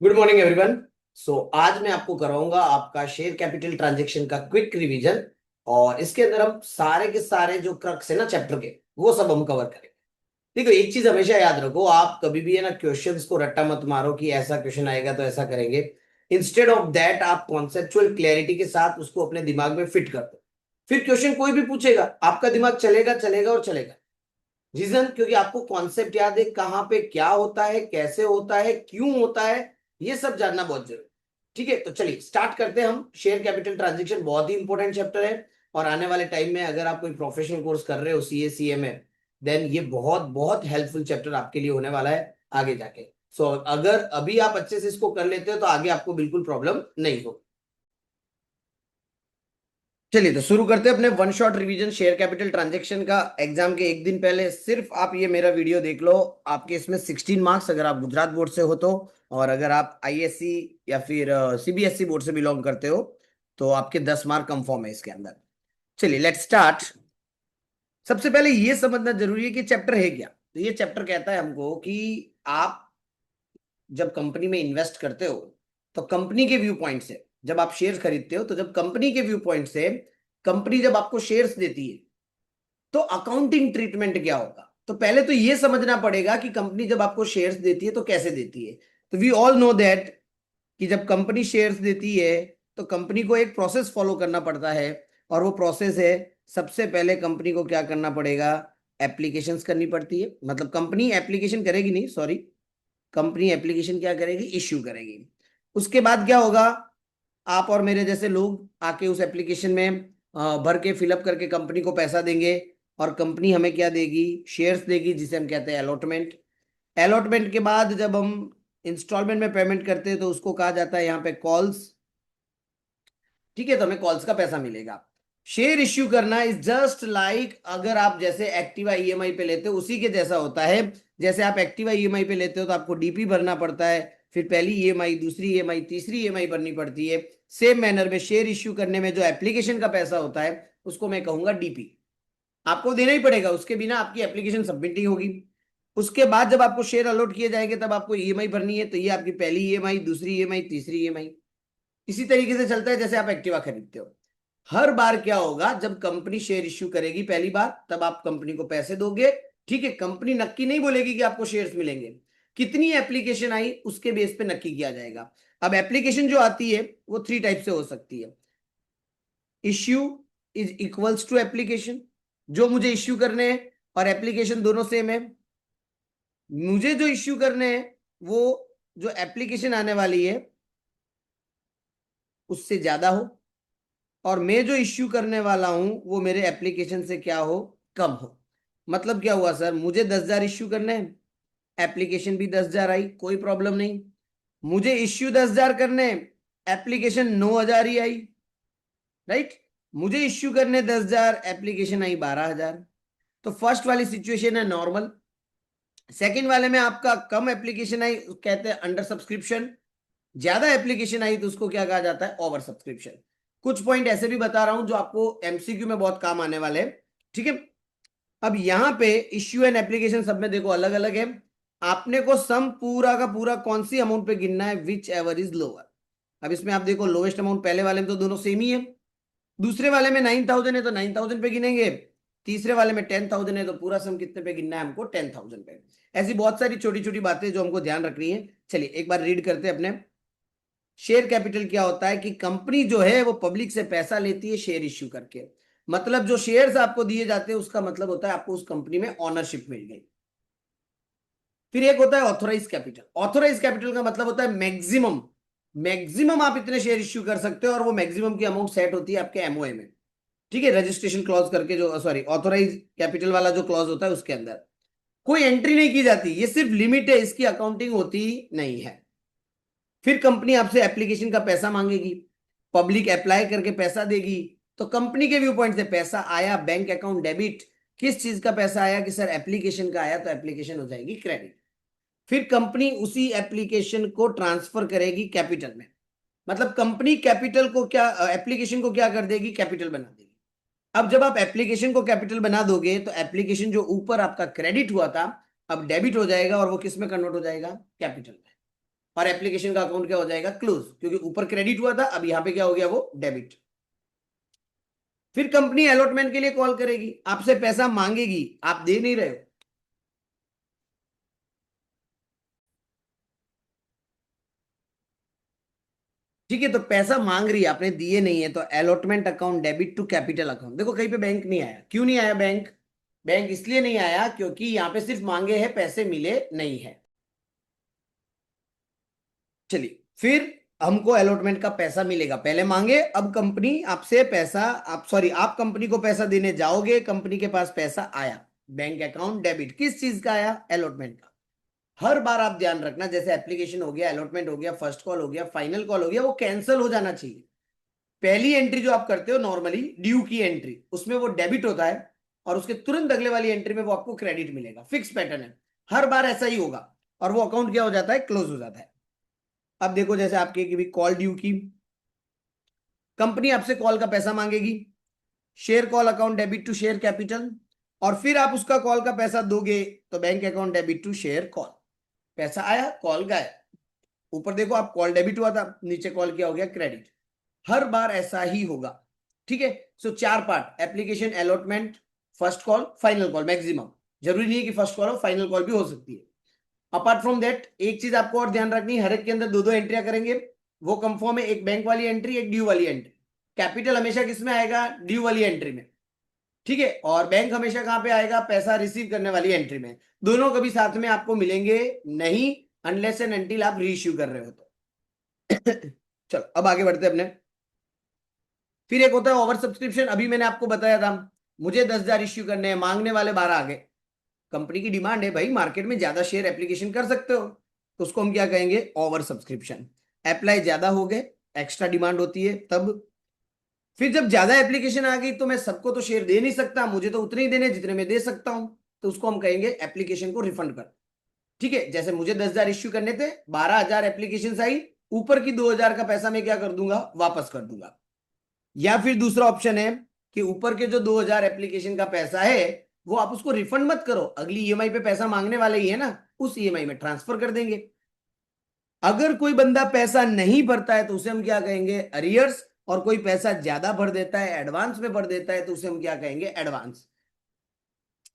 Good morning everyone. आज मैं आपको कराऊंगा आपका शेयर कैपिटल ट्रांजैक्शन का क्विक रिवीजन। और इसके अंदर हम सारे के सारे जो क्रक्स है ना चैप्टर के, वो सब हम कवर करेंगे। देखो, एक चीज हमेशा याद रखो, आप कभी भी है ना क्वेश्चंस को रट्टा मत मारो कि ऐसा क्वेश्चन आएगा तो ऐसा करेंगे। इंस्टेड ऑफ दैट आप कॉन्सेप्चुअल क्लैरिटी के साथ उसको अपने दिमाग में फिट कर दो। फिर क्वेश्चन कोई भी पूछेगा, आपका दिमाग चलेगा चलेगा और चलेगा। रीजन, क्योंकि आपको कॉन्सेप्ट याद है, कहाँ पे क्या होता है, कैसे होता है, क्यों होता है, ये सब जानना बहुत जरूरी। ठीक है, तो चलिए स्टार्ट करते हैं। हम शेयर कैपिटल ट्रांजैक्शन बहुत ही इंपॉर्टेंट चैप्टर है। और आने वाले टाइम में अगर आप कोई प्रोफेशनल कोर्स कर रहे हो सीए सीए में, देन ये बहुत बहुत हेल्पफुल चैप्टर आपके लिए होने वाला है आगे जाके। अगर अभी आप अच्छे से इसको कर लेते हो तो आगे आपको बिल्कुल प्रॉब्लम नहीं हो। चलिए तो शुरू करते हैं अपने one shot revision share capital transaction का। एग्जाम के एक दिन पहले सिर्फ आप ये मेरा वीडियो देख लो। आपके इसमें 16 मार्क्स अगर आप गुजरात बोर्ड से हो तो, और अगर आप आईएससी या फिर सीबीएसई बोर्ड से बिलोंग करते हो तो आपके 10 मार्क कंफर्म है इसके अंदर। चलिए लेट्स स्टार्ट। सबसे पहले ये समझना जरूरी है कि चैप्टर है क्या। तो ये चैप्टर कहता है हमको कि आप जब कंपनी में इन्वेस्ट करते हो तो कंपनी के व्यू पॉइंट से, जब आप शेयर खरीदते हो तो जब कंपनी के व्यू पॉइंट से कंपनी जब आपको शेयर्स देती है तो अकाउंटिंग ट्रीटमेंट क्या होगा। तो पहले तो ये समझना पड़ेगा कि कंपनी जब आपको शेयर्स देती है तो कैसे देती है। तो वी ऑल नो दैट कि जब कंपनी शेयर्स देती है तो कंपनी को एक प्रोसेस फॉलो करना पड़ता है। और वो प्रोसेस है, सबसे पहले कंपनी को क्या करना पड़ेगा, एप्लीकेशंस करनी पड़ती है। मतलब कंपनी एप्लीकेशन करेगी, नहीं सॉरी, कंपनी एप्लीकेशन क्या करेगी, इश्यू करेगी। उसके बाद क्या होगा, आप और मेरे जैसे लोग आके उस एप्लीकेशन में भर के फिलअप करके कंपनी को पैसा देंगे। और कंपनी हमें क्या देगी, शेयर्स देगी, जिसे हम कहते हैं अलॉटमेंट। अलॉटमेंट के बाद जब हम इंस्टॉलमेंट में पेमेंट करते हैं तो उसको कहा जाता है यहाँ पे कॉल्स। ठीक है, तो हमें कॉल्स का पैसा मिलेगा। शेयर इश्यू करना इज जस्ट लाइक, अगर आप जैसे एक्टिवा ईएमआई पे लेते हो उसी के जैसा होता है। जैसे आप एक्टिवा ईएमआई पे लेते हो तो आपको डीपी भरना पड़ता है, फिर पहली ईएमआई, दूसरी ईएमआई, तीसरी ईएमआई भरनी पड़ती है। सेम मैनर में शेयर इश्यू करने में जो एप्लीकेशन का पैसा होता है उसको मैं कहूंगा डीपी। आपको देना ही पड़ेगा, उसके बिना आपकी एप्लीकेशन सबमिट नहीं होगी। उसके बाद जब आपको शेयर अलॉट किए जाएंगे तब आपको ईएमआई भरनी है, तो ये आपकी पहली ईएमआई, दूसरी ईएमआई, तीसरी ईएमआई। इसी तरीके से चलता है जैसे आप एक्टिवा खरीदते हो। हर बार क्या होगा, जब कंपनी शेयर इश्यू करेगी पहली बार तब आप कंपनी को पैसे दोगे। ठीक है, कंपनी नक्की नहीं बोलेगी कि आपको शेयर्स मिलेंगे। कितनी एप्लीकेशन आई उसके बेस पे नक्की किया जाएगा। अब एप्लीकेशन जो आती है वो थ्री टाइप से हो सकती है। Issue is equals to application, जो मुझे इश्यू करने हैं और एप्लीकेशन दोनों सेम है। मुझे जो इश्यू करने हैं वो जो एप्लीकेशन आने वाली है उससे ज्यादा हो, और मैं जो इश्यू करने वाला हूं वो मेरे एप्लीकेशन से क्या हो, कम हो। मतलब क्या हुआ सर, मुझे 10,000 इश्यू करने हैं, एप्लीकेशन भी 10,000 आई, कोई प्रॉब्लम नहीं। मुझे इश्यू 10,000 करने हैं, एप्लीकेशन 9,000 ही आई, राइट। मुझे इश्यू करने 10,000, एप्लीकेशन आई 12,000। तो फर्स्ट वाली सिचुएशन है नॉर्मल। सेकंड वाले में आपका कम एप्लीकेशन आई, कहते हैं अंडर सब्सक्रिप्शन। ज्यादा एप्लीकेशन आई तो उसको क्या कहा जाता है, ओवर सब्सक्रिप्शन। कुछ पॉइंट ऐसे भी बता रहा हूं जो आपको एमसीक्यू में बहुत काम आने वाले हैं। ठीक है, अब यहां पे इश्यू एंड एप्लीकेशन सब में देखो अलग अलग है। आपने को सम पूरा का पूरा कौन सी अमाउंट पे गिनना है, विच एवर इज लोअर। अब इसमें आप देखो लोवेस्ट अमाउंट पहले वाले में तो दोनों सेम ही है। दूसरे वाले में 9,000 है तो 9,000 पे गिनेंगे। तीसरे वाले में 10,000 है तो पूरा सम कितने पे गिनना है हमको, 10,000 पे। ऐसी बहुत सारी छोटी छोटी बातें जो हमको ध्यान रखनी है। चलिए एक बार रीड करते हैं अपने। शेयर कैपिटल क्या होता है कि कंपनी जो है वो पब्लिक से पैसा लेती है शेयर इश्यू करके। मतलब जो शेयर्स आपको दिए जाते हैं उसका मतलब होता है आपको उस कंपनी में ओनरशिप मिल गई। फिर एक होता है ऑथोराइज कैपिटल। ऑथोराइज कैपिटल का मतलब होता है मैक्सिमम, मैक्सिमम आप इतने शेयर इश्यू कर सकते हो, और वो मैक्सिमम की अमाउंट सेट होती है आपके एमओए में। ठीक है, रजिस्ट्रेशन क्लॉज करके, जो सॉरी ऑथोराइज कैपिटल वाला जो क्लॉज होता है उसके अंदर कोई एंट्री नहीं की जाती, ये सिर्फ लिमिट है, इसकी अकाउंटिंग होती नहीं है। फिर कंपनी आपसे एप्लीकेशन का पैसा मांगेगी, पब्लिक अप्लाई करके पैसा देगी। तो कंपनी के व्यू पॉइंट से पैसा आया, बैंक अकाउंट डेबिट। किस चीज का पैसा आया, कि सर एप्लीकेशन का आया, तो एप्लीकेशन हो जाएगी क्रेडिट। फिर कंपनी उसी एप्लीकेशन को ट्रांसफर करेगी कैपिटल में। मतलब कंपनी कैपिटल को क्या, एप्लीकेशन को क्या कर देगी, कैपिटल बना देगी। अब जब आप एप्लीकेशन को कैपिटल बना दोगे तो एप्लीकेशन जो ऊपर आपका क्रेडिट हुआ था अब डेबिट हो जाएगा, और वो किस में कन्वर्ट हो जाएगा, कैपिटल में। और एप्लीकेशन का अकाउंट क्या हो जाएगा, क्लोज, क्योंकि ऊपर क्रेडिट हुआ था, अब यहां पे क्या हो गया, वो डेबिट। फिर कंपनी अलॉटमेंट के लिए कॉल करेगी, आपसे पैसा मांगेगी, आप दे नहीं रहे हो, ठीक है, तो पैसा मांग रही है, आपने दिए नहीं है, तो allotment account debit to capital account. देखो कहीं पे बैंक नहीं आया, क्यों नहीं आया बैंक, बैंक इसलिए नहीं आया क्योंकि यहाँ पे सिर्फ मांगे हैं, पैसे मिले नहीं है। चलिए, फिर हमको अलॉटमेंट का पैसा मिलेगा, पहले मांगे, अब कंपनी आपसे पैसा, आप सॉरी, आप कंपनी को पैसा देने जाओगे, कंपनी के पास पैसा आया, बैंक अकाउंट डेबिट, किस चीज का आया, अलॉटमेंट का। हर बार आप ध्यान रखना, जैसे एप्लीकेशन हो गया, अलॉटमेंट हो गया, फर्स्ट कॉल हो गया, फाइनल कॉल हो गया, वो कैंसिल हो जाना चाहिए। पहली एंट्री जो आप करते हो नॉर्मली ड्यू की एंट्री, उसमें वो डेबिट होता है, और उसके तुरंत अगले वाली एंट्री में वो आपको क्रेडिट मिलेगा, फिक्स पैटर्न है, हर बार ऐसा ही होगा, और वो अकाउंट क्या हो जाता है, क्लोज हो जाता है। अब देखो, जैसे आपकी की भी कॉल ड्यू की, कंपनी आपसे कॉल का पैसा मांगेगी, share call account debit to share capital, और फिर आप उसका कॉल का पैसा दोगे, तो bank account debit to share call, पैसा आया, कॉल गया, ऊपर देखो आप कॉल डेबिट हुआ था, नीचे कॉल क्या हो गया, क्रेडिट। हर बार ऐसा ही होगा, ठीक है। सो चार part, application, allotment, first call, final call, maximum, जरूरी नहीं है कि फर्स्ट कॉल हो, फाइनल कॉल भी हो सकती है। अपार्ट फ्रॉम दैट एक चीज आपको और ध्यान रखनी है, हर एक के अंदर दो दो एंट्रियां करेंगे, वो कंफर्म है, एक बैंक वाली एंट्री, एक ड्यू वाली एंट्री। कैपिटल हमेशा किस में आएगा, ड्यू वाली एंट्री में, ठीक है, और बैंक हमेशा कहां पे आएगा, पैसा रिसीव करने वाली एंट्री में। दोनों कभी साथ में आपको मिलेंगे नहीं, अनलेस एंड अनटिल आप रीइश्यू कर रहे हो तो। चलो अब आगे बढ़ते हैं अपने। फिर एक होता है ओवर सब्सक्रिप्शन, अभी मैंने आपको बताया था, मुझे 10,000 इश्यू करने हैं, मांगने वाले 12 आ गए, कंपनी की डिमांड है भाई, मार्केट में ज्यादा शेयर एप्लीकेशन कर सकते हो, तो उसको हम क्या कहेंगे, ओवर सब्सक्रिप्शन। अप्लाई ज्यादा हो गए, एक्स्ट्रा डिमांड होती है तब। फिर जब ज्यादा एप्लीकेशन आ गई, तो मैं सबको तो शेयर दे नहीं सकता, मुझे तो उतने ही देने जितने मैं दे सकता हूं, तो उसको हम कहेंगे एप्लीकेशन को रिफंड कर, ठीक है। जैसे मुझे 10,000 इश्यू करने थे, 12,000 एप्लीकेशन आई, ऊपर की 2,000 का पैसा मैं क्या कर दूंगा, वापस कर दूंगा। या फिर दूसरा ऑप्शन है कि ऊपर के जो 2,000 एप्लीकेशन का पैसा है, वो आप उसको रिफंड मत करो, अगली ईएमआई पे पैसा मांगने वाले ही है ना, उस ईएमआई में ट्रांसफर कर देंगे। अगर कोई बंदा पैसा नहीं भरता है, तो उसे हम क्या कहेंगे, अरियर्स, और कोई पैसा ज्यादा भर देता है, एडवांस में भर देता है, तो उसे हम क्या कहेंगे, एडवांस।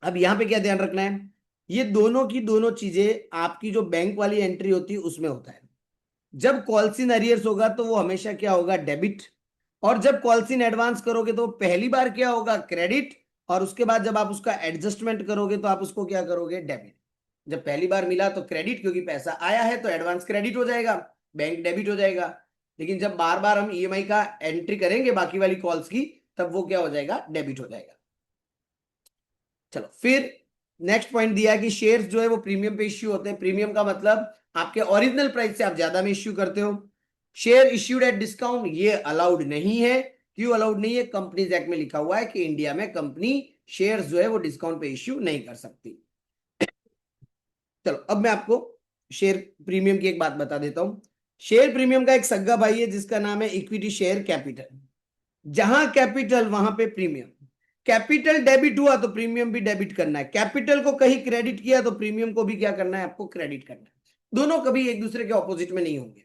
अब यहां पे क्या ध्यान रखना है, ये दोनों की दोनों चीजें आपकी जो बैंक वाली एंट्री होती है उसमें होता है। जब कॉल्स इन अरियर्स होगा तो वो हमेशा क्या होगा, डेबिट, और जब कॉल्स इन एडवांस करोगे तो पहली बार क्या होगा, क्रेडिट, और उसके बाद जब आप उसका एडजस्टमेंट करोगे तो आप उसको क्या करोगे, डेबिट। जब पहली बार मिला तो क्रेडिट, क्योंकि पैसा आया है, तो एडवांस क्रेडिट हो जाएगा, बैंक डेबिट हो जाएगा। लेकिन जब बार बार हम ईएमआई का एंट्री करेंगे बाकी वाली कॉल्स की, तब वो क्या हो जाएगा, डेबिट हो जाएगा। चलो फिर नेक्स्ट पॉइंट दिया है कि शेयर्स जो है वो प्रीमियम पे इश्यू होते हैं। प्रीमियम का मतलब आपके ओरिजिनल प्राइस से आप ज्यादा में इश्यू करते हो। शेयर इश्यूड एट डिस्काउंट, ये अलाउड नहीं है। क्यों अलाउड नहीं है, कंपनीज एक्ट में लिखा हुआ है कि इंडिया में कंपनी शेयर्स जो है वो डिस्काउंट पे इश्यू नहीं कर सकती। चलो अब मैं आपको शेयर प्रीमियम की एक बात बता देता हूं। शेयर प्रीमियम का एक सग्गा भाई है जिसका नाम है इक्विटी शेयर कैपिटल। जहां कैपिटल वहां पे प्रीमियम। कैपिटल डेबिट हुआ तो प्रीमियम भी डेबिट करना है, कैपिटल को कहीं क्रेडिट किया तो प्रीमियम को भी क्या करना है, आपको क्रेडिट करना है। दोनों कभी एक दूसरे के ऑपोजिट में नहीं होंगे।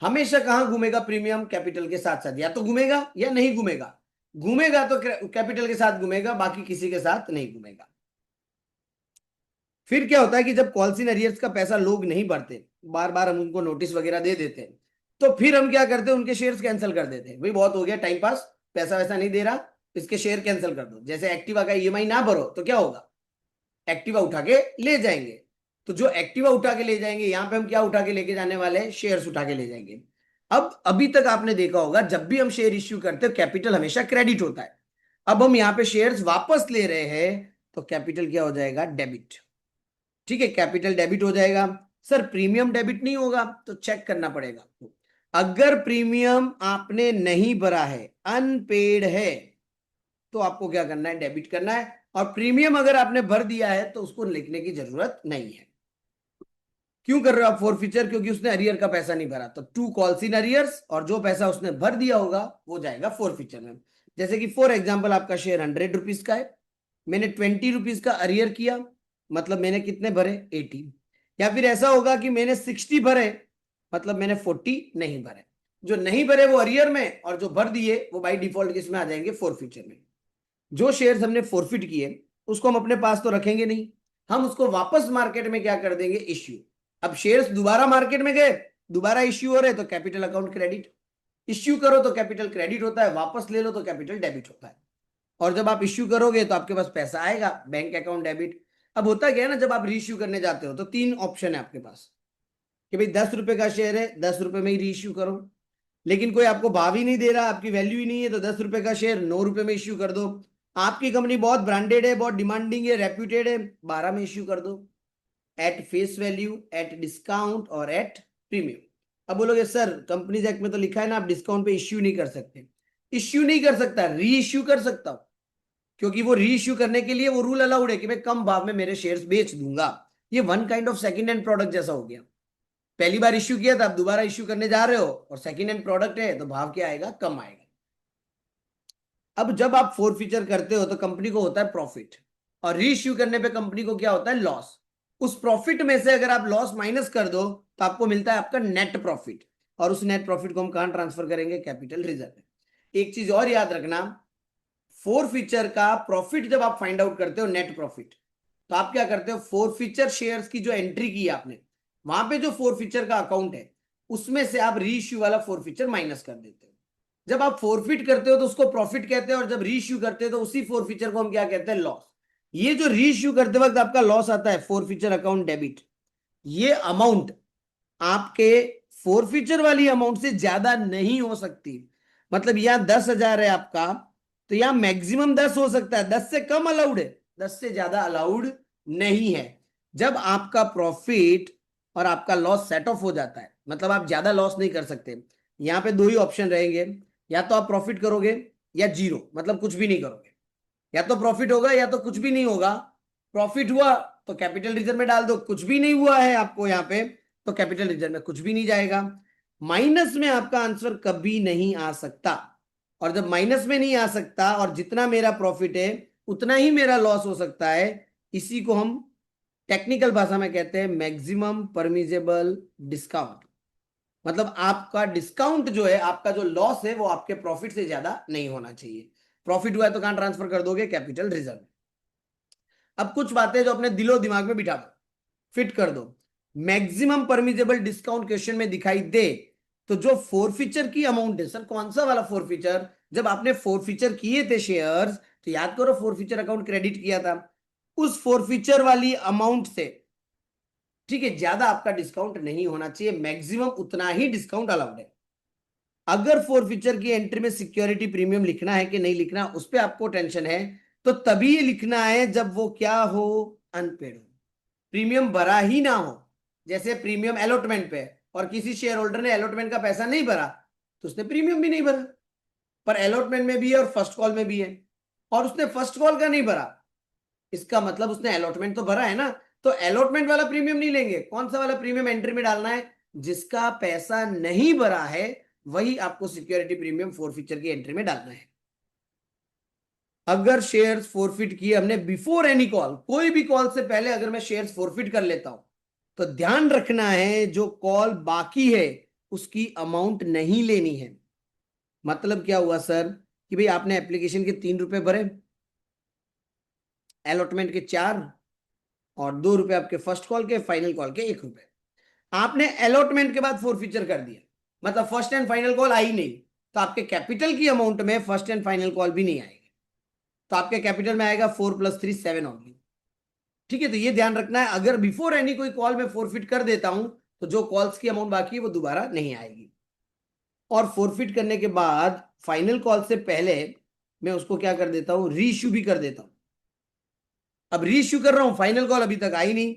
हमेशा कहां घूमेगा प्रीमियम, कैपिटल के साथ साथ, या तो घूमेगा या नहीं घूमेगा। घूमेगा तो कैपिटल के साथ घूमेगा, बाकी किसी के साथ नहीं घूमेगा। फिर क्या होता है कि जब कॉल्स इन अरियर्स का पैसा लोग नहीं भरते, बार बार हम उनको नोटिस वगैरह दे देते हैं, तो फिर हम क्या करते हैं, उनके शेयर्स कैंसिल कर देते हैं, भाई बहुत हो गया टाइम पास, पैसा वैसा नहीं दे रहा, इसके शेयर कैंसिल कर दो। जैसे एक्टिवा का ईएमआई ना भरो तो क्या होगा, एक्टिवा उठा के ले जाएंगे। तो जो एक्टिवा उठा के ले जाएंगे, यहां पे हम क्या उठा के लेके जाने वाले हैं, शेयर्स उठा के ले जाएंगे। अब अभी तक आपने देखा होगा, जब भी हम शेयर इश्यू करते हैं कैपिटल हमेशा क्रेडिट होता है। अब हम यहाँ पे शेयर्स वापस ले रहे हैं, तो कैपिटल क्या हो जाएगा, डेबिट। ठीक है, कैपिटल डेबिट हो जाएगा। सर प्रीमियम डेबिट नहीं होगा, तो चेक करना पड़ेगा आपको। अगर प्रीमियम आपने नहीं भरा है, अनपेड है, तो आपको क्या करना है, डेबिट करना है। और प्रीमियम अगर आपने भर दिया है तो उसको लिखने की जरूरत नहीं है। क्यों कर रहे हो आप फॉरफीचर, क्योंकि उसने अरियर का पैसा नहीं भरा, तो टू कॉल्स इन अरियर्स, और जो पैसा उसने भर दिया होगा वो जाएगा फॉरफीचर में। जैसे कि फॉर एग्जाम्पल आपका शेयर 100 रुपीज का है, मैंने 20 रुपीज का अरियर किया, मतलब मैंने कितने भरे, 80। या फिर ऐसा होगा कि मैंने 60 भरे, मतलब मैंने 40 नहीं भरे, जो नहीं भरे वो अरियर में, और जो भर दिए वो बाय डिफॉल्ट किसमें आ जाएंगे, फोरफीचर में। जो शेयर्स हमने फोरफिट किए उसको हम अपने पास तो रखेंगे नहीं, हम उसको वापस मार्केट में क्या कर देंगे, इश्यू। अब शेयर्स दोबारा मार्केट में गए, दोबारा इश्यू हो रहे तो कैपिटल अकाउंट क्रेडिट, इश्यू करो तो कैपिटल क्रेडिट होता है, वापस ले लो तो कैपिटल डेबिट होता है। और जब आप इश्यू करोगे तो आपके पास पैसा आएगा, बैंक अकाउंट डेबिट। अब होता क्या है ना, जब आप रीइश्यू करने जाते हो तो तीन ऑप्शन है आपके पास कि भाई 10 रुपए का शेयर है, 10 रुपए में ही रीइश्यू करो। लेकिन कोई आपको भाव ही नहीं दे रहा, आपकी वैल्यू ही नहीं है, तो 10 रुपए का शेयर 9 रुपए में इश्यू कर दो। आपकी कंपनी बहुत ब्रांडेड है, बहुत डिमांडिंग है, रेप्यूटेड है, 12 में इश्यू कर दो, at face value, at discount और एट प्रीमियम। अब बोलोगे सर कंपनीज एक्ट में तो लिखा है ना आप डिस्काउंट पे इश्यू नहीं कर सकते। इश्यू नहीं कर सकता, री इश्यू कर सकता हूं, क्योंकि वो री इश्यू करने के लिए वो रूल अलाउड है कि मैं कम भाव में मेरे शेयर्स बेच दूंगा। ये one kind of second hand product जैसा हो गया। पहली बार इश्यू किया था, अब दोबारा इश्यू करने जा रहे हो और सेकंड हैंड प्रोडक्ट है तो भाव क्या आएगा, कम आएगा। अब जब आप फोर फीचर करते हो तो कंपनी को होता है प्रॉफिट, और री इश्यू करने पे कंपनी को क्या होता है, लॉस। उस प्रॉफिट में से अगर आप लॉस माइनस कर दो तो आपको मिलता है आपका नेट प्रॉफिट, और उस नेट प्रॉफिट को हम कहां ट्रांसफर करेंगे, कैपिटल रिजर्व में। एक चीज और याद रखना, फोर फीचर का प्रॉफिट जब आप फाइंड आउट करते हो नेट प्रॉफिट, तो आप क्या करते हो, फोर फीचर शेयर्स की जो एंट्री की है आपने, वहां पे जो फोर फीचर का अकाउंट है उसमें से आप री इश्यू वाला फोर फीचर माइनस कर देते हो। जब आप फोरफिट करते हो तो उसको प्रॉफिट कहते हैं, और जब री इश्यू करते हो तो उसी फोर फीचर को हम क्या कहते हैं, लॉस। ये जो री इश्यू करते वक्त आपका लॉस आता है, फोर फीचर अकाउंट डेबिट, ये अमाउंट आपके फोर फीचर वाली अमाउंट से ज्यादा नहीं हो सकती। मतलब यहां 10,000 है आपका, तो यहां मैक्सिमम 10 हो सकता है, 10 से कम अलाउड है, 10 से ज्यादा अलाउड नहीं है। जब आपका प्रॉफिट और आपका लॉस सेट ऑफ हो जाता है, मतलब आप ज्यादा लॉस नहीं कर सकते, यहां पे दो ही ऑप्शन रहेंगे, या तो आप प्रॉफिट करोगे या जीरो, मतलब कुछ भी नहीं करोगे। या तो प्रॉफिट होगा या तो कुछ भी नहीं होगा। प्रॉफिट हुआ तो कैपिटल रिजर्व में डाल दो, कुछ भी नहीं हुआ है आपको यहाँ पे तो कैपिटल रिजर्व में कुछ भी नहीं जाएगा। माइनस में आपका आंसर कभी नहीं आ सकता, और जब माइनस में नहीं आ सकता और जितना मेरा प्रॉफिट है उतना ही मेरा लॉस हो सकता है, इसी को हम टेक्निकल भाषा में कहते हैं मैक्सिमम परमिजेबल डिस्काउंट। मतलब आपका डिस्काउंट जो है, आपका जो लॉस है वो आपके प्रॉफिट से ज्यादा नहीं होना चाहिए। प्रॉफिट हुआ है तो कहां ट्रांसफर कर दोगे, कैपिटल रिजर्व। अब कुछ बातें जो अपने दिलो दिमाग में बिठा दो, फिट कर दो। मैक्सिमम परमिजेबल डिस्काउंट क्वेश्चन में दिखाई दे तो जो फोर फीचर की अमाउंट है, सर कौन सा वाला फोर फीचर, जब आपने फोर फीचर किए थे शेयर्स, तो याद करो फोर फीचर अकाउंट क्रेडिट किया था, उस फोर फीचर वाली अमाउंट से, ठीक है, ज्यादा आपका डिस्काउंट नहीं होना चाहिए, मैक्सिमम उतना ही डिस्काउंट अलाउड है। अगर फोर फीचर की एंट्री में सिक्योरिटी प्रीमियम लिखना है कि नहीं लिखना, उस पर आपको टेंशन है, तो तभी ये लिखना है जब वो क्या हो, अनपेड हो, प्रीमियम भरा ही ना हो। जैसे प्रीमियम अलॉटमेंट पे है और किसी शेयर होल्डर ने अलॉटमेंट का पैसा नहीं भरा तो उसने प्रीमियम भी नहीं भरा, पर अलॉटमेंट में भी है और फर्स्ट कॉल में भी है, और उसने फर्स्ट कॉल का नहीं भरा, इसका मतलब उसने अलॉटमेंट तो भरा है ना। तो अलॉटमेंट वाला प्रीमियम नहीं लेंगे, कौन सा वाला प्रीमियम एंट्री में डालना है, जिसका पैसा नहीं भरा है वही आपको सिक्योरिटी प्रीमियम फोर फीचर की एंट्री में डालना है। अगर शेयर्स फोरफिट किए हमने बिफोर एनी कॉल, कोई भी कॉल से पहले अगर मैं शेयर्स फोरफिट कर लेता हूं, तो ध्यान रखना है जो कॉल बाकी है उसकी अमाउंट नहीं लेनी है। मतलब क्या हुआ सर, कि भाई आपने एप्लीकेशन के 3 रुपए भरे, अलॉटमेंट के 4, और 2 रुपए आपके फर्स्ट कॉल के, फाइनल कॉल के 1 रुपए। आपने अलॉटमेंट के बाद फोर फीचर कर दिया, मतलब फर्स्ट एंड फाइनल कॉल आई नहीं, तो आपके कैपिटल की अमाउंट में फर्स्ट एंड फाइनल कॉल भी नहीं आएगी, तो आपके कैपिटल में आएगा 4 + 3 7 ओनली। ठीक है, तो ये ध्यान रखना है, अगर बिफोर एनी कोई कॉल में फोरफिट कर देता हूं तो जो कॉल्स की अमाउंट बाकी है वो दोबारा नहीं आएगी। और फोरफिट करने के बाद फाइनल कॉल से पहले मैं उसको क्या कर देता हूं, रीइश्यू भी कर देता हूं। अब रीइश्यू कर रहा हूं, फाइनल कॉल अभी तक आई नहीं,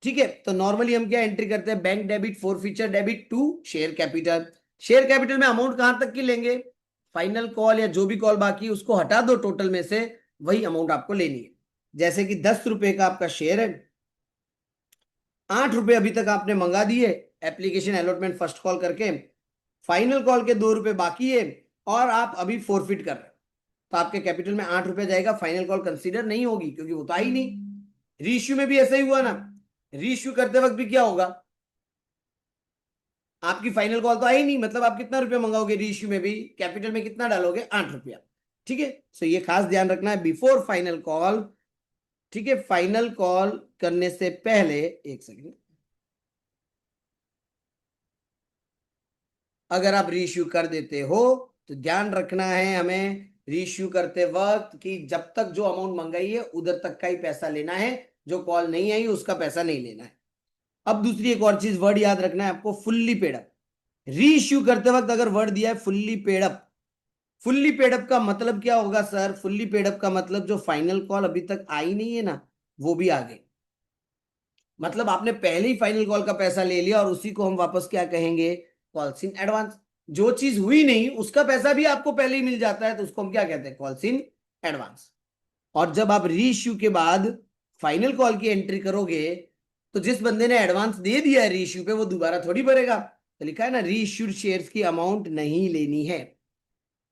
ठीक है, तो नॉर्मली हम क्या एंट्री करते हैं, bank debit forfeiture debit to share capital. Share capital में अमाउंट कहां तक की लेंगे, फाइनल कॉल या जो भी कॉल बाकी उसको हटा दो टोटल में से, वही अमाउंट आपको लेनी है। जैसे कि 10 रुपए का आपका शेयर है, 8 रुपए अभी तक आपने मंगा दिए एप्लीकेशन अलॉटमेंट फर्स्ट कॉल करके, फाइनल कॉल के 2 रुपए बाकी है, और आप अभी फोरफिट कर रहे हो, तो आपके कैपिटल में 8 रुपए जाएगा, फाइनल कॉल कंसीडर नहीं होगी क्योंकि वो तो आई नहीं। रीइश्यू में भी ऐसा ही हुआ ना, रीइश्यू करते वक्त भी क्या होगा, आपकी फाइनल कॉल तो आई नहीं, मतलब आप कितना रुपया मंगाओगे रीइश्यू में भी, कैपिटल में कितना डालोगे, 8 रुपया। ठीक है, सो ये खास ध्यान रखना है बिफोर फाइनल कॉल। ठीक है, फाइनल कॉल करने से पहले, एक सेकेंड, अगर आप रीइश्यू कर देते हो तो ध्यान रखना है हमें रीइश्यू करते वक्त कि जब तक जो अमाउंट मंगाई है उधर तक का ही पैसा लेना है, जो कॉल नहीं आई उसका पैसा नहीं लेना है। अब दूसरी एक और चीज वर्ड याद रखना है आपको, फुल्ली पेड अप। रीइश्यू करते वक्त अगर वर्ड दिया है fully paid up, fully paid up का मतलब क्या होगा सर? फुल्ली पेड अप का मतलब जो फाइनल कॉल अभी तक आई नहीं है ना, वो भी आ गई। मतलब आपने पहले ही फाइनल कॉल का पैसा ले लिया और उसी को हम वापस क्या कहेंगे, कॉल्स इन एडवांस। जो चीज हुई नहीं उसका पैसा भी आपको पहले ही मिल जाता है तो उसको हम क्या कहते हैं, कॉल्स इन एडवांस। और जब आप री इश्यू के बाद फाइनल कॉल की एंट्री करोगे तो जिस बंदे ने एडवांस दे दिया है री इश्यू पे वो दोबारा थोड़ी भरेगा। तो लिखा है ना, री इश्यूड शेयर्स की अमाउंट नहीं लेनी है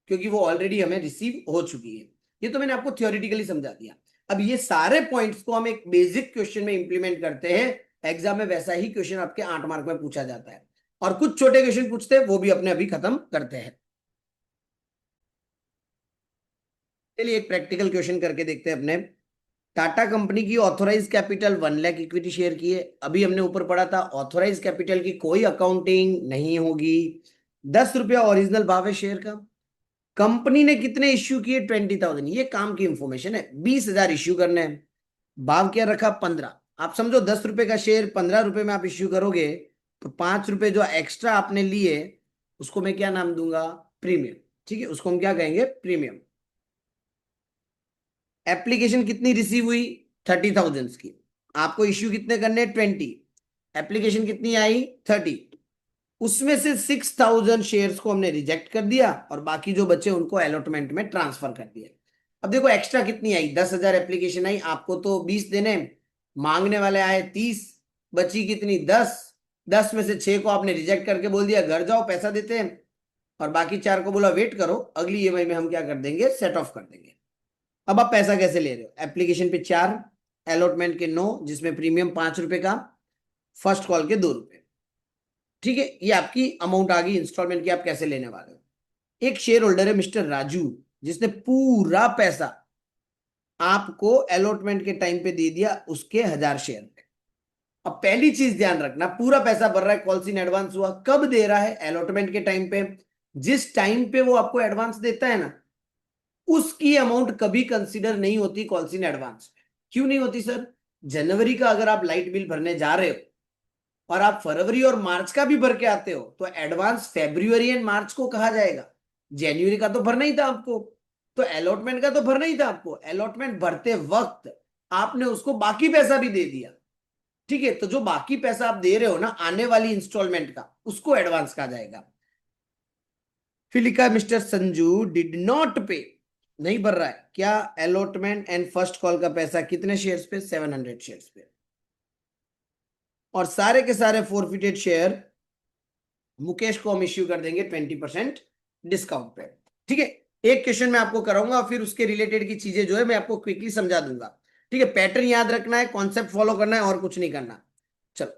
क्योंकि वो ऑलरेडी हमें रिसीव हो चुकी है। ये तो मैंने आपको थियोरिटिकली समझा दिया। अब ये सारे पॉइंट्स को हम एक बेसिक क्वेश्चन में इंप्लीमेंट करते हैं, एग्जाम में वैसा ही क्वेश्चन आपके 8 मार्क में पूछा जाता है, और कुछ छोटे क्वेश्चन पूछते हैं वो भी अपने अभी खत्म करते हैं। चलिए एक प्रैक्टिकल क्वेश्चन करके देखते हैं अपने। टाटा कंपनी की authorize capital 1 lakh equity share की है। अभी हमने ऊपर पढ़ा था ऑथोराइज कैपिटल की कोई अकाउंटिंग नहीं होगी। 10 रुपया ओरिजिनल भाव है शेयर का। कंपनी ने कितने इश्यू किए, 20,000। ये काम की इंफॉर्मेशन है, 20,000 इश्यू करने हैं। भाव क्या रखा, 15। आप समझो 10 रुपए का शेयर 15 रुपए में आप इश्यू करोगे तो 5 रुपए जो एक्स्ट्रा आपने लिए उसको मैं क्या नाम दूंगा, प्रीमियम। ठीक है, उसको हम क्या कहेंगे, प्रीमियम। एप्लीकेशन कितनी रिसीव हुई, 30,000 की। आपको इश्यू कितने करने, 20। एप्लीकेशन कितनी आई, 30। उसमें से 6,000 शेयर्स को हमने रिजेक्ट कर दिया और बाकी जो बचे उनको अलॉटमेंट में ट्रांसफर कर दिया। अब देखो एक्स्ट्रा कितनी आई, 10,000 एप्लीकेशन आई, आपको तो 20 देने, मांगने वाले आए 30, बची कितनी, 10। 10 में से 6 को आपने रिजेक्ट करके बोल दिया घर जाओ पैसा देते हैं, और बाकी 4 को बोला वेट करो अगली ईएमआई में हम क्या कर देंगे, सेट ऑफ कर देंगे। अब आप पैसा कैसे ले रहे हो, एप्लीकेशन पे 4, अलॉटमेंट के 9, जिसमें प्रीमियम 5 रुपए का, फर्स्ट कॉल के 2 रुपए। ठीक है, ये आपकी अमाउंट आ गई इंस्टॉलमेंट की, आप कैसे लेने वाले हो। एक शेयर होल्डर है मिस्टर राजू, जिसने पूरा पैसा आपको अलॉटमेंट के टाइम पे दे दिया, उसके 1,000 शेयर पे। अब पहली चीज ध्यान रखना, पूरा पैसा भर रहा है, कॉल्स इन एडवांस हुआ, कब दे रहा है, अलॉटमेंट के टाइम पे। जिस टाइम पे वो आपको एडवांस देता है ना, उसकी अमाउंट कभी कंसीडर नहीं होती कॉल्स इन एडवांस। क्यों नहीं होती सर? जनवरी का अगर आप लाइट बिल भरने जा रहे हो और आप फरवरी और मार्च का भी भर के आते हो तो एडवांस फेब्रुअरी एंड मार्च को कहा जाएगा। जनवरी का तो भरना ही था आपको, तो अलॉटमेंट का तो भरना ही था आपको। अलॉटमेंट भरते वक्त आपने उसको बाकी पैसा भी दे दिया। ठीक है, तो जो बाकी पैसा आप दे रहे हो ना आने वाली इंस्टॉलमेंट का, उसको एडवांस कहा जाएगा। फिर लिखा है मिस्टर संजू डिड नॉट पे, नहीं भर रहा है क्या, अलॉटमेंट एंड फर्स्ट कॉल का पैसा कितने शेयर्स पे, 700 शेयर्स पे। और सारे के सारे फोरफिटेड शेयर मुकेश को हम इश्यू कर देंगे 20% डिस्काउंट पे। ठीक है, एक क्वेश्चन मैं आपको कराऊंगा फिर उसके रिलेटेड की चीजें जो है मैं आपको क्विकली समझा दूंगा। ठीक है, पैटर्न याद रखना है, कॉन्सेप्ट फॉलो करना है और कुछ नहीं करना। चलो,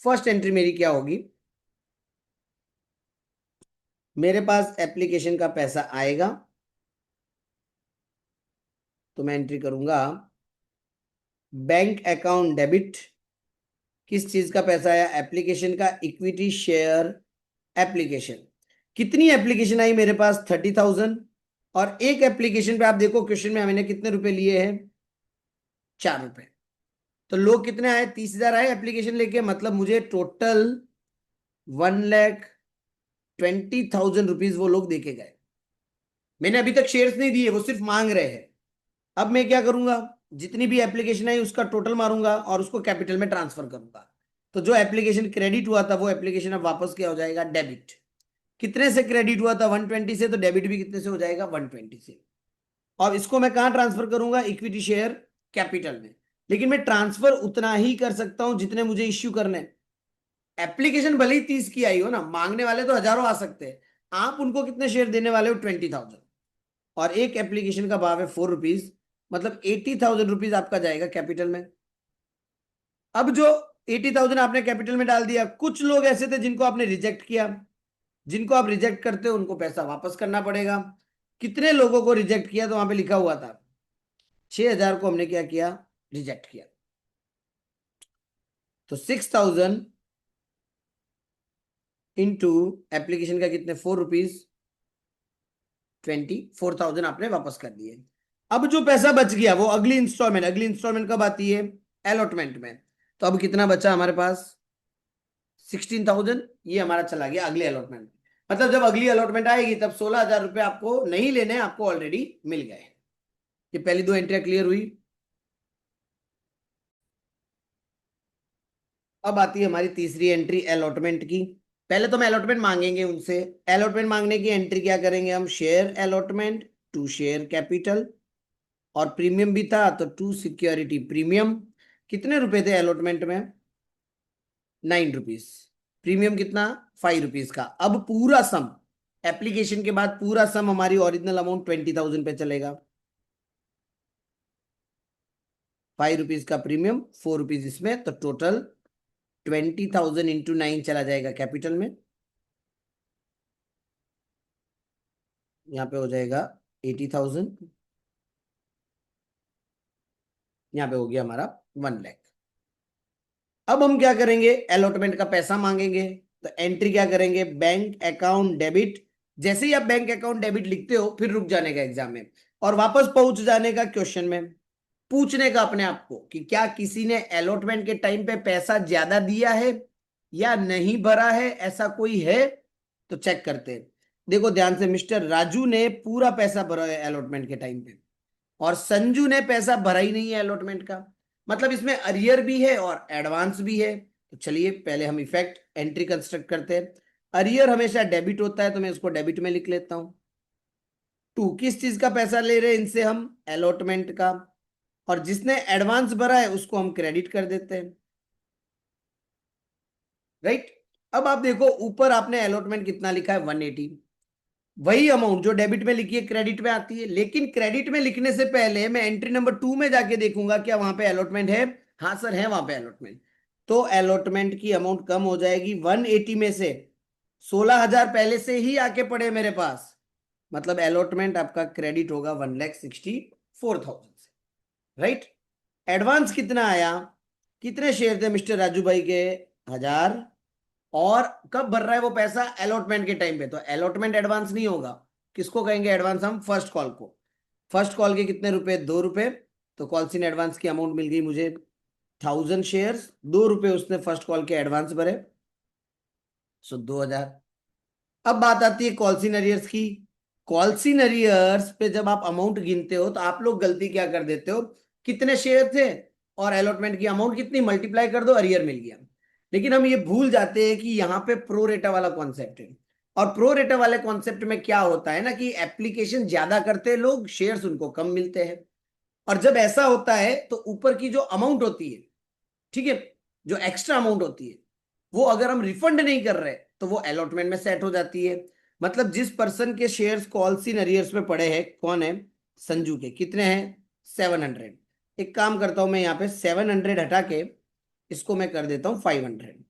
फर्स्ट एंट्री मेरी क्या होगी, मेरे पास एप्लीकेशन का पैसा आएगा तो मैं एंट्री करूंगा बैंक अकाउंट डेबिट। किस चीज का पैसा आया, एप्लीकेशन का, इक्विटी शेयर एप्लीकेशन। कितनी एप्लीकेशन आई मेरे पास, 30,000। और एक एप्लीकेशन पे आप देखो क्वेश्चन में मैंने कितने रुपए लिए हैं, 4 रुपए। तो लोग कितने आए, 30,000 आए एप्लीकेशन लेके, मतलब मुझे टोटल 1,20,000 रुपीज वो लोग देके गए। मैंने अभी तक शेयर्स नहीं दिए, वो सिर्फ मांग रहे हैं। अब मैं क्या करूंगा, जितनी भी एप्लीकेशन आई उसका टोटल मारूंगा और उसको कैपिटल में ट्रांसफर करूंगा। तो जो एप्लीकेशन क्रेडिट हुआ था वो एप्लीकेशन अब वापस क्या हो जाएगा, डेबिट। कितने से क्रेडिट हुआ था, 120 से, तो डेबिट भी कितने से हो जाएगा, 120 से। और इसको मैं कहां ट्रांसफर करूंगा, इक्विटी शेयर कैपिटल में। लेकिन मैं ट्रांसफर उतना ही कर सकता हूं जितने मुझे इश्यू करने। एप्लीकेशन भले ही 30 की आई हो ना, मांगने वाले तो हजारों आ सकते हैं, आप उनको कितने शेयर देने वाले हो, 20,000। और एक एप्लीकेशन का भाव है 4 रुपीज, मतलब 80,000 रुपीज आपका जाएगा कैपिटल में। अब जो 80,000 आपने कैपिटल में डाल दिया। कुछ लोग ऐसे थे जिनको आपने रिजेक्ट किया, जिनको आप रिजेक्ट करते हो उनको पैसा वापस करना पड़ेगा। कितने लोगों को रिजेक्ट किया, तो वहां पे लिखा हुआ था 6,000 को हमने क्या किया, रिजेक्ट किया। तो 6,000 इंटू एप्लीकेशन का कितने, 4 रुपीज, 24,000 आपने वापस कर दिए। अब जो पैसा बच गया वो अगली इंस्टॉलमेंट, अगली इंस्टॉलमेंट कब आती है, अलॉटमेंट में। तो अब कितना बचा हमारे पास, 16,000, ये हमारा चला गया अगले अलॉटमेंट। मतलब जब अगली अलॉटमेंट आएगी तब 16,000 रुपए आपको नहीं लेने, आपको ऑलरेडी मिल गए। ये पहली दो एंट्रियां क्लियर हुई। अब आती है हमारी तीसरी एंट्री अलॉटमेंट की। पहले तो हम अलॉटमेंट मांगेंगे उनसे। अलॉटमेंट मांगने की एंट्री क्या करेंगे हम, share allotment to share capital, और प्रीमियम भी था तो टू सिक्योरिटी प्रीमियम। कितने रुपए थे अलॉटमेंट में, 9 रुपीज। प्रीमियम कितना, 5 रुपीज का। अब पूरा सम, एप्लीकेशन के बाद पूरा सम हमारी ओरिजिनल अमाउंट 20,000 पे चलेगा। 5 रुपीज का प्रीमियम, 4 रुपीज इसमें, तो टोटल 20,000 इंटू 9 चला जाएगा कैपिटल में। यहाँ पे हो जाएगा 80,000, यहाँ पे हो गया हमारा 1 लाख। अब हम क्या करेंगे, अलॉटमेंट का पैसा मांगेंगे। तो एंट्री क्या करेंगे, बैंक अकाउंट डेबिट। जैसे ही आप बैंक अकाउंट डेबिट लिखते हो फिर रुक जाने का एग्जाम में और वापस पहुंच जाने का क्वेश्चन में, पूछने का अपने आप को कि क्या किसी ने अलॉटमेंट के टाइम पे पैसा ज्यादा दिया है या नहीं भरा है, ऐसा कोई है। तो चेक करते हैं। देखो ध्यान से, मिस्टर राजू ने पूरा पैसा भरा है अलॉटमेंट के टाइम पे, और संजू ने पैसा भरा ही नहीं है अलॉटमेंट का। मतलब इसमें अरियर भी है और एडवांस भी है। तो चलिए पहले हम इफेक्ट एंट्री कंस्ट्रक्ट करते हैं। अरियर हमेशा डेबिट होता है तो मैं इसको डेबिट में लिख लेता हूं। टू, किस चीज का पैसा ले रहे हैं इनसे हम, अलॉटमेंट का। और जिसने एडवांस भरा है उसको हम क्रेडिट कर देते हैं, राइट। अब आप देखो ऊपर आपने अलॉटमेंट कितना लिखा है, 180। वही अमाउंट जो डेबिट में लिखी है क्रेडिट में आती है, लेकिन क्रेडिट में लिखने से पहले मैं एंट्री नंबर 2 में जाके देखूंगा क्या वहां पे अलॉटमेंट है। हाँ सर है वहां पे अलॉटमेंट। तो अलॉटमेंट की अमाउंट कम हो जाएगी 180 में से। 16,000 पहले से ही आके पड़े मेरे पास, मतलब अलॉटमेंट आपका क्रेडिट होगा 1,64,000 से, राइट। एडवांस कितना आया, कितने शेयर थे मिस्टर राजू भाई के, 1,000। और कब भर रहा है वो पैसा, अलॉटमेंट के टाइम पे। तो अलॉटमेंट एडवांस नहीं होगा, किसको कहेंगे एडवांस हम, फर्स्ट कॉल को। फर्स्ट कॉल के कितने रुपए, 2 रुपए। तो कॉल्स इन एडवांस की अमाउंट मिल गई मुझे 1,000 शेयर्स, 2 रुपए उसने फर्स्ट कॉल के एडवांस भरे, सो 2,000। अब बात आती है कॉल्स इन अरियर्स की। कॉल्स इन अरियर्स पे जब आप अमाउंट गिनते हो तो आप लोग गलती क्या कर देते हो, कितने शेयर थे और अलॉटमेंट की अमाउंट कितनी, मल्टीप्लाई कर दो, अरियर मिल गया। लेकिन हम ये भूल जाते हैं कि यहाँ पे प्रो रेटा वाला कॉन्सेप्ट है। और प्रो रेटा वाले कॉन्सेप्ट में क्या होता है ना कि एप्लीकेशन ज्यादा करते हैं लोग, शेयर्स उनको कम मिलते हैं। और जब ऐसा होता है तो ऊपर की जो अमाउंट होती है, ठीक है, जो एक्स्ट्रा अमाउंट होती है, वो अगर हम रिफंड नहीं कर रहे तो वो अलॉटमेंट में सेट हो जाती है। मतलब जिस पर्सन के शेयर्स कॉल्स इन अरियर्स में पड़े हैं, कौन है, संजू के, कितने हैं, 700। एक काम करता हूं मैं, यहाँ पे 700 हटा के इसको मैं कर देता हूं 500।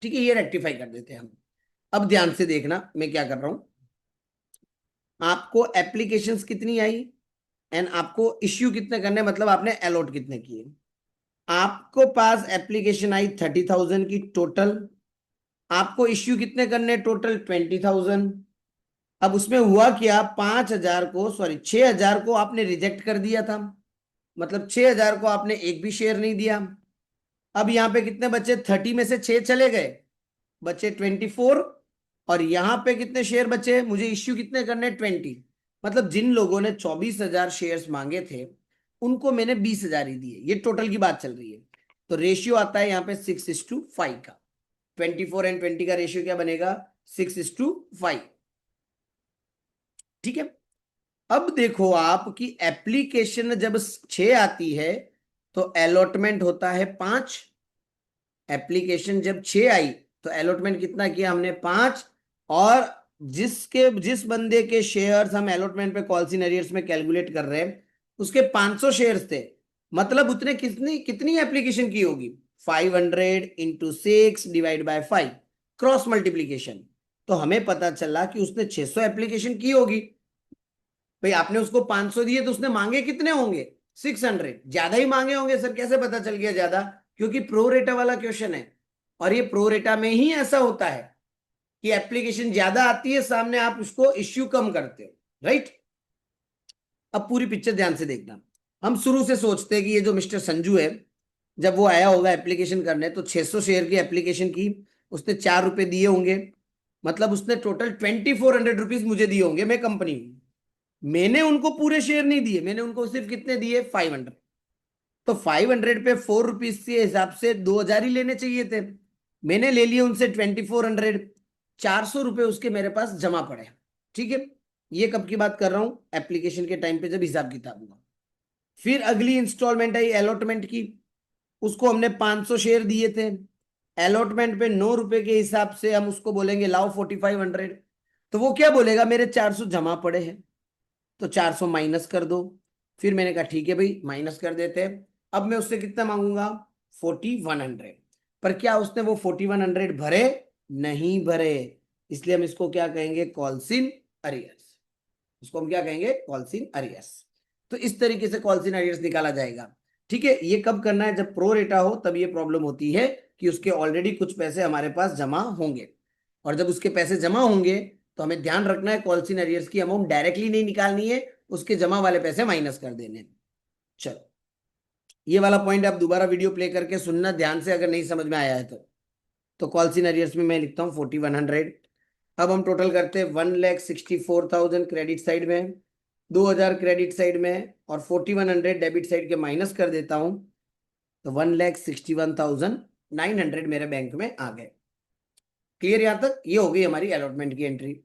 ठीक है, ये रेक्टिफाई कर देते हैं हम। अब ध्यान से देखना मैं क्या कर रहा हूं। आपको एप्लीकेशंस कितनी आई एंड आपको इश्यू कितने करने, मतलब आपने अलॉट कितने किए। आपको पास एप्लीकेशन आई 30,000 की टोटल, आपको इश्यू कितने करने, टोटल 20,000। अब उसमें हुआ क्या, 5,000 को, सॉरी 6,000 को आपने रिजेक्ट कर दिया था, मतलब 6,000 को आपने एक भी शेयर नहीं दिया। अब यहां पे कितने बचे, 30 में से 6 चले गए, बचे 24। और यहां पे कितने शेयर बचे, मुझे इश्यू कितने करने, 20। मतलब जिन लोगों ने 24,000 शेयर्स मांगे थे उनको मैंने 20,000 ही दिए, ये टोटल की बात चल रही है। तो रेशियो आता है यहाँ पे 6:5 का। 24 एंड 20 का रेशियो क्या बनेगा, 6:5। ठीक है। अब देखो आप कि एप्लीकेशन जब 6 आती है तो अलॉटमेंट होता है 5। एप्लीकेशन जब 6 आई तो अलॉटमेंट कितना किया हमने, 5। और जिस बंदे के शेयर्स हम अलॉटमेंट पे कॉल्स इन अरियर्स में कैलकुलेट कर रहे हैं उसके 500 शेयर्स थे, मतलब उतने कितनी कितनी एप्लीकेशन की होगी, 500 into 6 divide by 5, cross multiplication. तो हमें पता चला कि उसने 600 एप्लीकेशन की होगी। भाई आपने उसको 500 दिए तो उसने मांगे कितने होंगे? 600। ज्यादा ही मांगे होंगे सर, कैसे पता चल गया ज्यादा? क्योंकि प्रो रेटा वाला क्वेश्चन है, और ये प्रो रेटा में ही ऐसा होता है कि एप्लीकेशन ज्यादा आती है सामने, आप उसको इश्यू कम करते हो, राइट। अब पूरी पिक्चर ध्यान से देखना। हम शुरू से सोचते हैं कि ये जो मिस्टर संजू है, जब वो आया होगा एप्लीकेशन करने तो 600 शेयर की एप्लीकेशन की, उसने 4 रुपए दिए होंगे, मतलब उसने टोटल 2400 रुपीज मुझे दिए होंगे, मैं कंपनी हूं। मैंने उनको पूरे शेयर नहीं दिए, मैंने उनको सिर्फ कितने दिए? 500। तो 500 पे 4 रुपीज के हिसाब से 2000 ही लेने चाहिए थे, मैंने ले लिए उनसे 2400। 400 रुपए उसके मेरे पास जमा पड़े, ठीक है। ये कब की बात कर रहा हूं? एप्लीकेशन के टाइम पे जब हिसाब किताब हुआ। फिर अगली इंस्टॉलमेंट आई अलॉटमेंट की, उसको हमने 500 शेयर दिए थे। अलॉटमेंट पे 9 रुपए के हिसाब से हम उसको बोलेंगे लाओ 4500। तो वो क्या बोलेगा? मेरे 400 जमा पड़े हैं, तो 400 माइनस कर दो। फिर मैंने कहा ठीक है भाई माइनस कर देते हैं। अब मैं उससे कितना मांगूंगा? 4100। पर क्या उसने वो 4100 भरे? नहीं भरे। इसलिए हम इसको क्या कहेंगे? Calls in arrears. इसको हम क्या कहेंगे? Calls in arrears. तो इस तरीके से कॉल्स इन अरियर्स निकाला जाएगा, ठीक है। ये कब करना है? जब प्रो रेटा हो तब ये प्रॉब्लम होती है कि उसके ऑलरेडी कुछ पैसे हमारे पास जमा होंगे, और जब उसके पैसे जमा होंगे तो हमें ध्यान रखना है कॉल्स इन अरियर्स की अमाउंट डायरेक्टली नहीं निकालनी है, उसके जमा वाले पैसे माइनस कर देने हैं। चलो, ये वाला पॉइंट आप दोबारा वीडियो प्ले करके सुनना ध्यान से, अगर नहीं समझ में आया है तो कॉल्स इन अरियर्स में मैं लिखता हूँ 4100। अब हम टोटल करते हैं 1,64,000 क्रेडिट साइड में, 2000 क्रेडिट साइड में, और 4100 डेबिट साइड के माइनस कर देता हूं, तो 1,61,900 मेरे बैंक में आ गए। क्लियर यहां तक? ये हो गई हमारी अलॉटमेंट की एंट्री।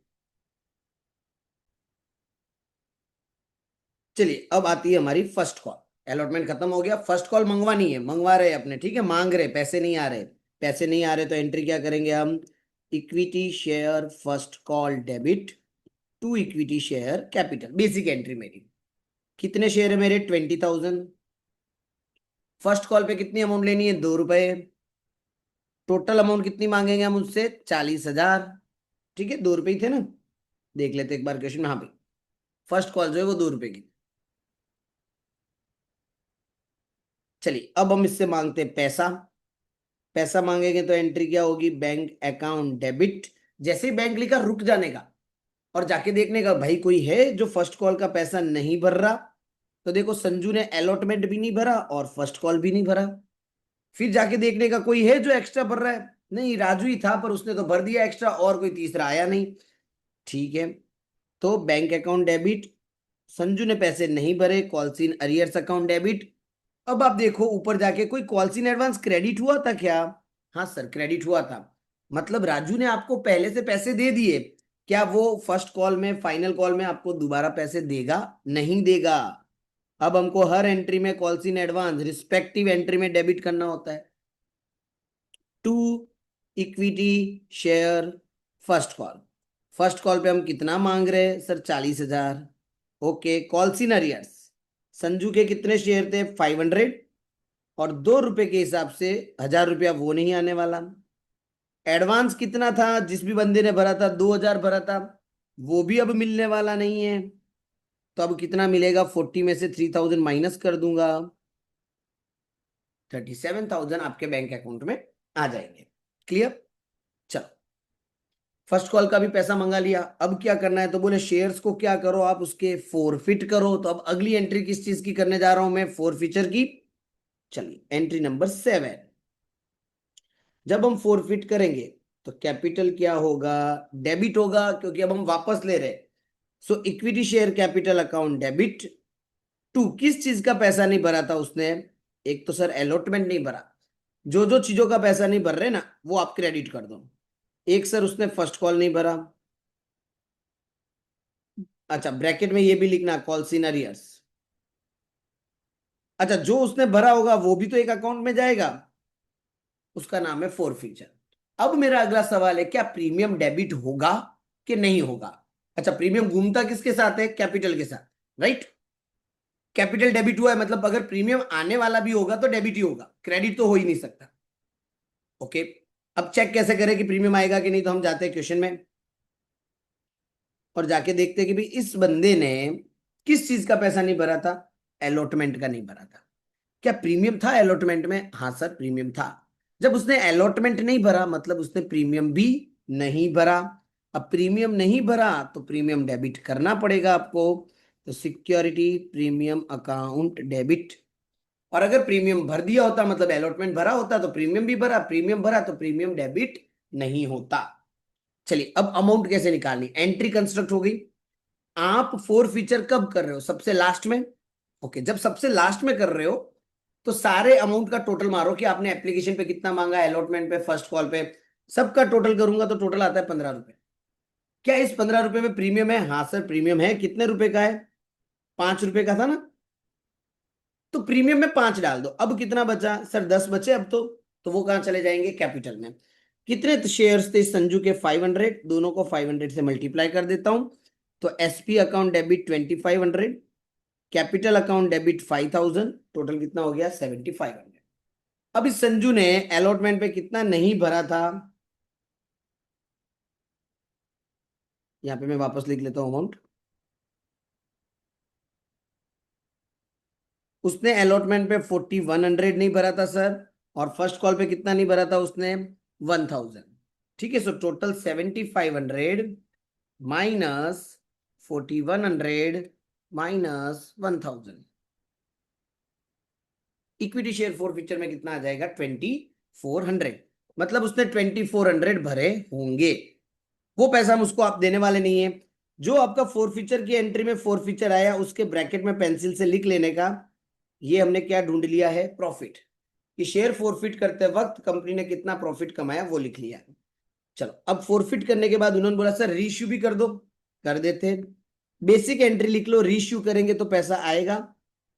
चलिए अब आती है हमारी फर्स्ट कॉल। अलॉटमेंट खत्म हो गया, फर्स्ट कॉल मंगवानी है, मंगवा रहे अपने, ठीक है, मांग रहे, पैसे नहीं आ रहे। पैसे नहीं आ रहे तो एंट्री क्या करेंगे हम? Equity share first call debit to equity share capital, basic entry मेरी। कितने शेयर है मेरे? 20,000। फर्स्ट कॉल पे कितनी अमाउंट लेनी है? 2 रुपए। टोटल अमाउंट कितनी मांगेंगे हम उससे? 40,000। ठीक है, 2 रुपए ही थे ना, देख लेते एक बार क्वेश्चन में। हाँ भाई, फर्स्ट कॉल जो है वो 2 रुपए की। चलिए अब हम इससे मांगते हैं पैसा। पैसा मांगेंगे तो एंट्री क्या होगी? Bank account debit. जैसे ही बैंक लिखा रुक जाने का, और जाके देखने का भाई कोई है जो फर्स्ट कॉल का पैसा नहीं भर रहा। तो देखो संजू ने अलॉटमेंट भी नहीं भरा और फर्स्ट कॉल भी नहीं भरा। फिर जाके देखने का कोई है जो एक्स्ट्रा भर रहा है? नहीं, राजू ही था पर उसने तो भर दिया एक्स्ट्रा, और कोई तीसरा आया नहीं। ठीक है, तो बैंक अकाउंट डेबिट, संजू ने पैसे नहीं भरे, calls in arrears account debit. अब आप देखो ऊपर जाके, कोई कॉल्स इन एडवांस क्रेडिट हुआ था क्या? हाँ सर, क्रेडिट हुआ था। मतलब राजू ने आपको पहले से पैसे दे दिए, क्या वो फर्स्ट कॉल में, फाइनल कॉल में आपको दोबारा पैसे देगा? नहीं देगा। अब हमको हर एंट्री में calls in advance respective entry में डेबिट करना होता है। To equity share first call, first call पे हम कितना मांग रहे हैं sir? 40,000। Okay, calls in arrears, Sanju के कितने शेयर थे? 500, और 2 रुपए के हिसाब से 1000 रुपया वो नहीं आने वाला। एडवांस कितना था? जिस भी बंदे ने भरा था 2000 भरा था, वो भी अब मिलने वाला नहीं है। तो अब कितना मिलेगा? 40 में से 3000 माइनस कर दूंगा, 37,000 आपके बैंक अकाउंट में आ जाएंगे। क्लियर? चलो, फर्स्ट कॉल का भी पैसा मंगा लिया। अब क्या करना है? तो बोले शेयर्स को क्या करो आप? उसके फोरफिट करो। तो अब अगली एंट्री किस चीज की करने जा रहा हूं मैं? फोरफीचर की। चलिए एंट्री नंबर 7। जब हम फोरफिट करेंगे तो कैपिटल क्या होगा? डेबिट होगा, क्योंकि अब हम वापस ले रहे हैं। So equity share capital account debit to, किस चीज का पैसा नहीं भरा था उसने? एक तो सर अलॉटमेंट नहीं भरा, जो जो चीजों का पैसा नहीं भर रहे ना वो आप क्रेडिट कर दो। एक सर उसने फर्स्ट कॉल नहीं भरा। अच्छा, ब्रैकेट में ये भी लिखना कॉल्स इन अरियर्स। अच्छा, जो उसने भरा होगा वो भी तो एक अकाउंट में जाएगा, उसका नाम है फोरफीचर। अब मेरा अगला सवाल है, क्या प्रीमियम डेबिट होगा कि नहीं होगा? अच्छा, प्रीमियम घूमता किसके साथ है? कैपिटल के साथ, राइट। कैपिटल डेबिट हुआ है, मतलब अगर प्रीमियम आने वाला भी होगा तो डेबिट ही होगा, क्रेडिट तो हो ही नहीं सकता। ओके, अब चेक कैसे करें कि प्रीमियम आएगा कि नहीं, तो हम जाते हैं क्वेश्चन में और जाके देखते हैं कि भाई इस बंदे ने किस चीज का पैसा नहीं भरा था, अलॉटमेंट का नहीं भरा था। क्या प्रीमियम था अलॉटमेंट में? हाँ सर प्रीमियम था। जब उसने अलॉटमेंट नहीं भरा मतलब उसने प्रीमियम भी नहीं भरा। अब प्रीमियम नहीं भरा तो प्रीमियम डेबिट करना पड़ेगा आपको। तो सिक्योरिटी प्रीमियम अकाउंट डेबिट। और अगर प्रीमियम भर दिया होता मतलब अलॉटमेंट भरा होता तो प्रीमियम भी भरा, प्रीमियम भरा तो प्रीमियम डेबिट नहीं होता। चलिए अब अमाउंट कैसे निकालनी, एंट्री कंस्ट्रक्ट हो गई। आप फोर फीचर कब कर रहे हो, सबसे लास्ट में। ओके, जब सबसे लास्ट में कर रहे हो तो सारे अमाउंट का टोटल मारो कि आपने एप्लीकेशन पे कितना मांगा, अलॉटमेंट पे, फर्स्ट कॉल पे, सबका टोटल करूंगा तो टोटल आता है 15 रुपए। क्या इस 15 रुपए में प्रीमियम है? हाँ सर प्रीमियम है। कितने रुपए का है? 5 रुपए का था ना। तो प्रीमियम में 5 डाल दो। अब कितना बचा सर? 10 बचे अब तो वो कहाँ चले जाएंगे? कैपिटल में। कितने शेयर्स थे संजू के? 500। दोनों को 500 से मल्टीप्लाई कर देता हूं। तो SP account debit 2500, capital account debit 5000, total कितना हो गया? 7500। अब इस संजू ने अलॉटमेंट पे कितना नहीं भरा था, यहां पे मैं वापस लिख लेता हूं अमाउंट। उसने अलॉटमेंट पे 4100 नहीं भरा था सर, और फर्स्ट कॉल पे कितना नहीं भरा था उसने? 1000। ठीक है, so total 7500 minus 4100 minus 1000। Equity share four feature में कितना आ जाएगा? 2400। मतलब उसने 2400 भरे होंगे। वो पैसा हम उसको आप देने वाले नहीं है। जो आपका फोर फीचर की एंट्री में फोर फीचर आया उसके ब्रैकेट में पेंसिल से लिख लेने का। ये हमने क्या ढूंढ लिया है? प्रॉफिट। कि शेयर फोरफिट करते वक्त कंपनी ने कितना प्रॉफिट कमाया वो लिख लिया। चलो अब फोरफिट करने के बाद उन्होंने बोला सर रीइश्यू भी कर दो। कर देते हैं। बेसिक एंट्री लिख लो, रीइश्यू करेंगे तो पैसा आएगा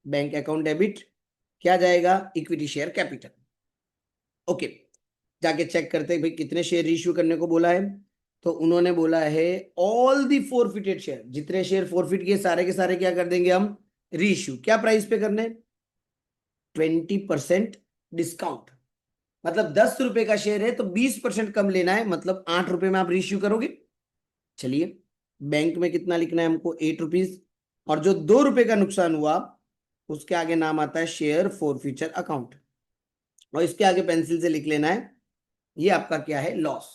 बैंक अकाउंट डेबिट। क्या जाएगा? Equity share capital. ओके, जाके चेक करते हैं भाई कितने शेयर रीइश्यू करने को बोला है। तो उन्होंने बोला है ऑल दी फोरफिटेड शेयर, जितने शेयर फोरफिट किए सारे के सारे क्या कर देंगे हम? रीइश्यू। क्या प्राइस पे करने? 20% डिस्काउंट। मतलब 10 रुपए का शेयर है तो 20% कम लेना है, मतलब 8 रुपए में आप रीइश्यू करोगे। चलिए, बैंक में कितना लिखना है हमको? 8 रुपीज। और जो 2 रुपए का नुकसान हुआ उसके आगे नाम आता है शेयर फॉर फ्यूचर अकाउंट, और इसके आगे पेंसिल से लिख लेना है ये आपका क्या है? लॉस।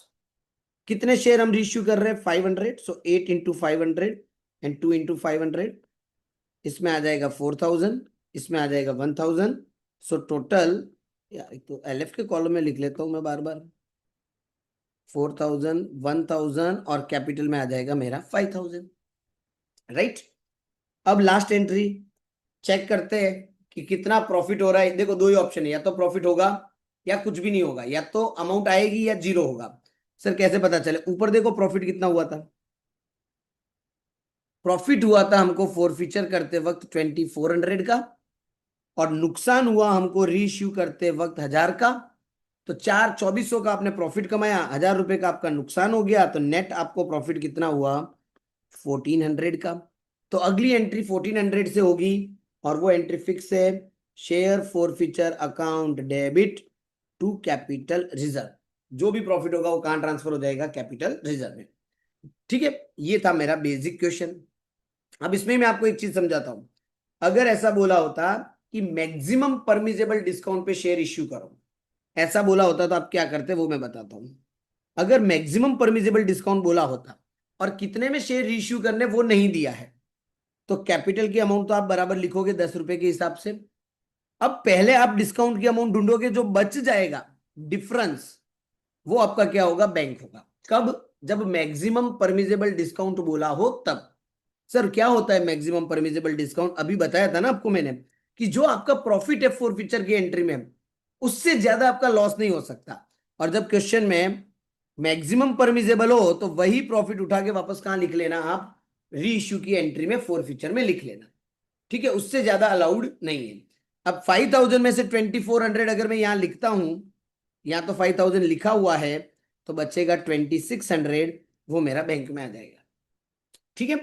कितने शेयर हम रीइश्यू कर रहे हैं? 500। सो 8 into 500 एंड 2 into 500। इसमें आ जाएगा 4000, इसमें आ जाएगा 1000। सो टोटल, यार एक तो एलएफ के कॉलम में लिख लेता हूं मैं बार बार। 4000, 1000 और कैपिटल में आ जाएगा मेरा 5000। राइट। अब लास्ट एंट्री चेक करते हैं कि कितना प्रॉफिट हो रहा है। देखो दो ही ऑप्शन है, या तो प्रॉफिट होगा या कुछ भी नहीं होगा, या तो अमाउंट आएगी या जीरो होगा। सर कैसे पता चले? ऊपर देखो प्रॉफिट कितना हुआ था। प्रॉफिट हुआ था हमको फोर फीचर करते वक्त 2400 का, और नुकसान हुआ हमको रीइश्यू करते वक्त 1000 का। तो 2400 का आपने प्रॉफिट कमाया, 1000 रुपए का आपका नुकसान हो गया, तो नेट आपको प्रॉफिट कितना हुआ? 1400 का। तो अगली एंट्री 1400 से होगी, और वो एंट्री फिक्स है। Share forfeiture account debit to capital reserve. जो भी प्रॉफिट होगा वो कहां ट्रांसफर हो जाएगा? कैपिटल रिजर्व में। ठीक है, ये था मेरा बेसिक क्वेश्चन। अब इसमें मैं आपको एक चीज समझाता हूं। अगर ऐसा बोला होता कि मैक्सिमम परमिजेबल डिस्काउंट पे शेयर इश्यू करो, ऐसा बोला होता तो आप क्या करते वो मैं बताता हूं। अगर मैक्सिमम परमिजेबल डिस्काउंट बोला होता और कितने में शेयर इश्यू करने वो नहीं दिया है, तो कैपिटल की अमाउंट तो आप बराबर लिखोगे 10 रुपए के हिसाब से। अब पहले आप डिस्काउंट की अमाउंट ढूंढोगे, जो बच जाएगा डिफरेंस वो आपका क्या होगा? बैंक होगा। कब? जब मैक्सिमम परमिजेबल डिस्काउंट बोला हो तब। सर क्या होता है मैक्सिमम परमिजेबल डिस्काउंट? अभी बताया था ना आपको मैंने, कि जो आपका प्रॉफिट है फोर फीचर की एंट्री में उससे ज्यादा आपका लॉस नहीं हो सकता। और जब क्वेश्चन में मैक्सिमम परमिजेबल हो तो वही प्रॉफिट उठा के वापस कहां लिख लेना आप? री इश्यू की एंट्री में फोर फीचर में लिख लेना। ठीक है, उससे ज्यादा अलाउड नहीं है। अब 5000 में से 2400 अगर मैं यहां लिखता हूं, यहां तो 5000 लिखा हुआ है, तो बचेगा 2600, वो मेरा बैंक में आ जाएगा। ठीक है,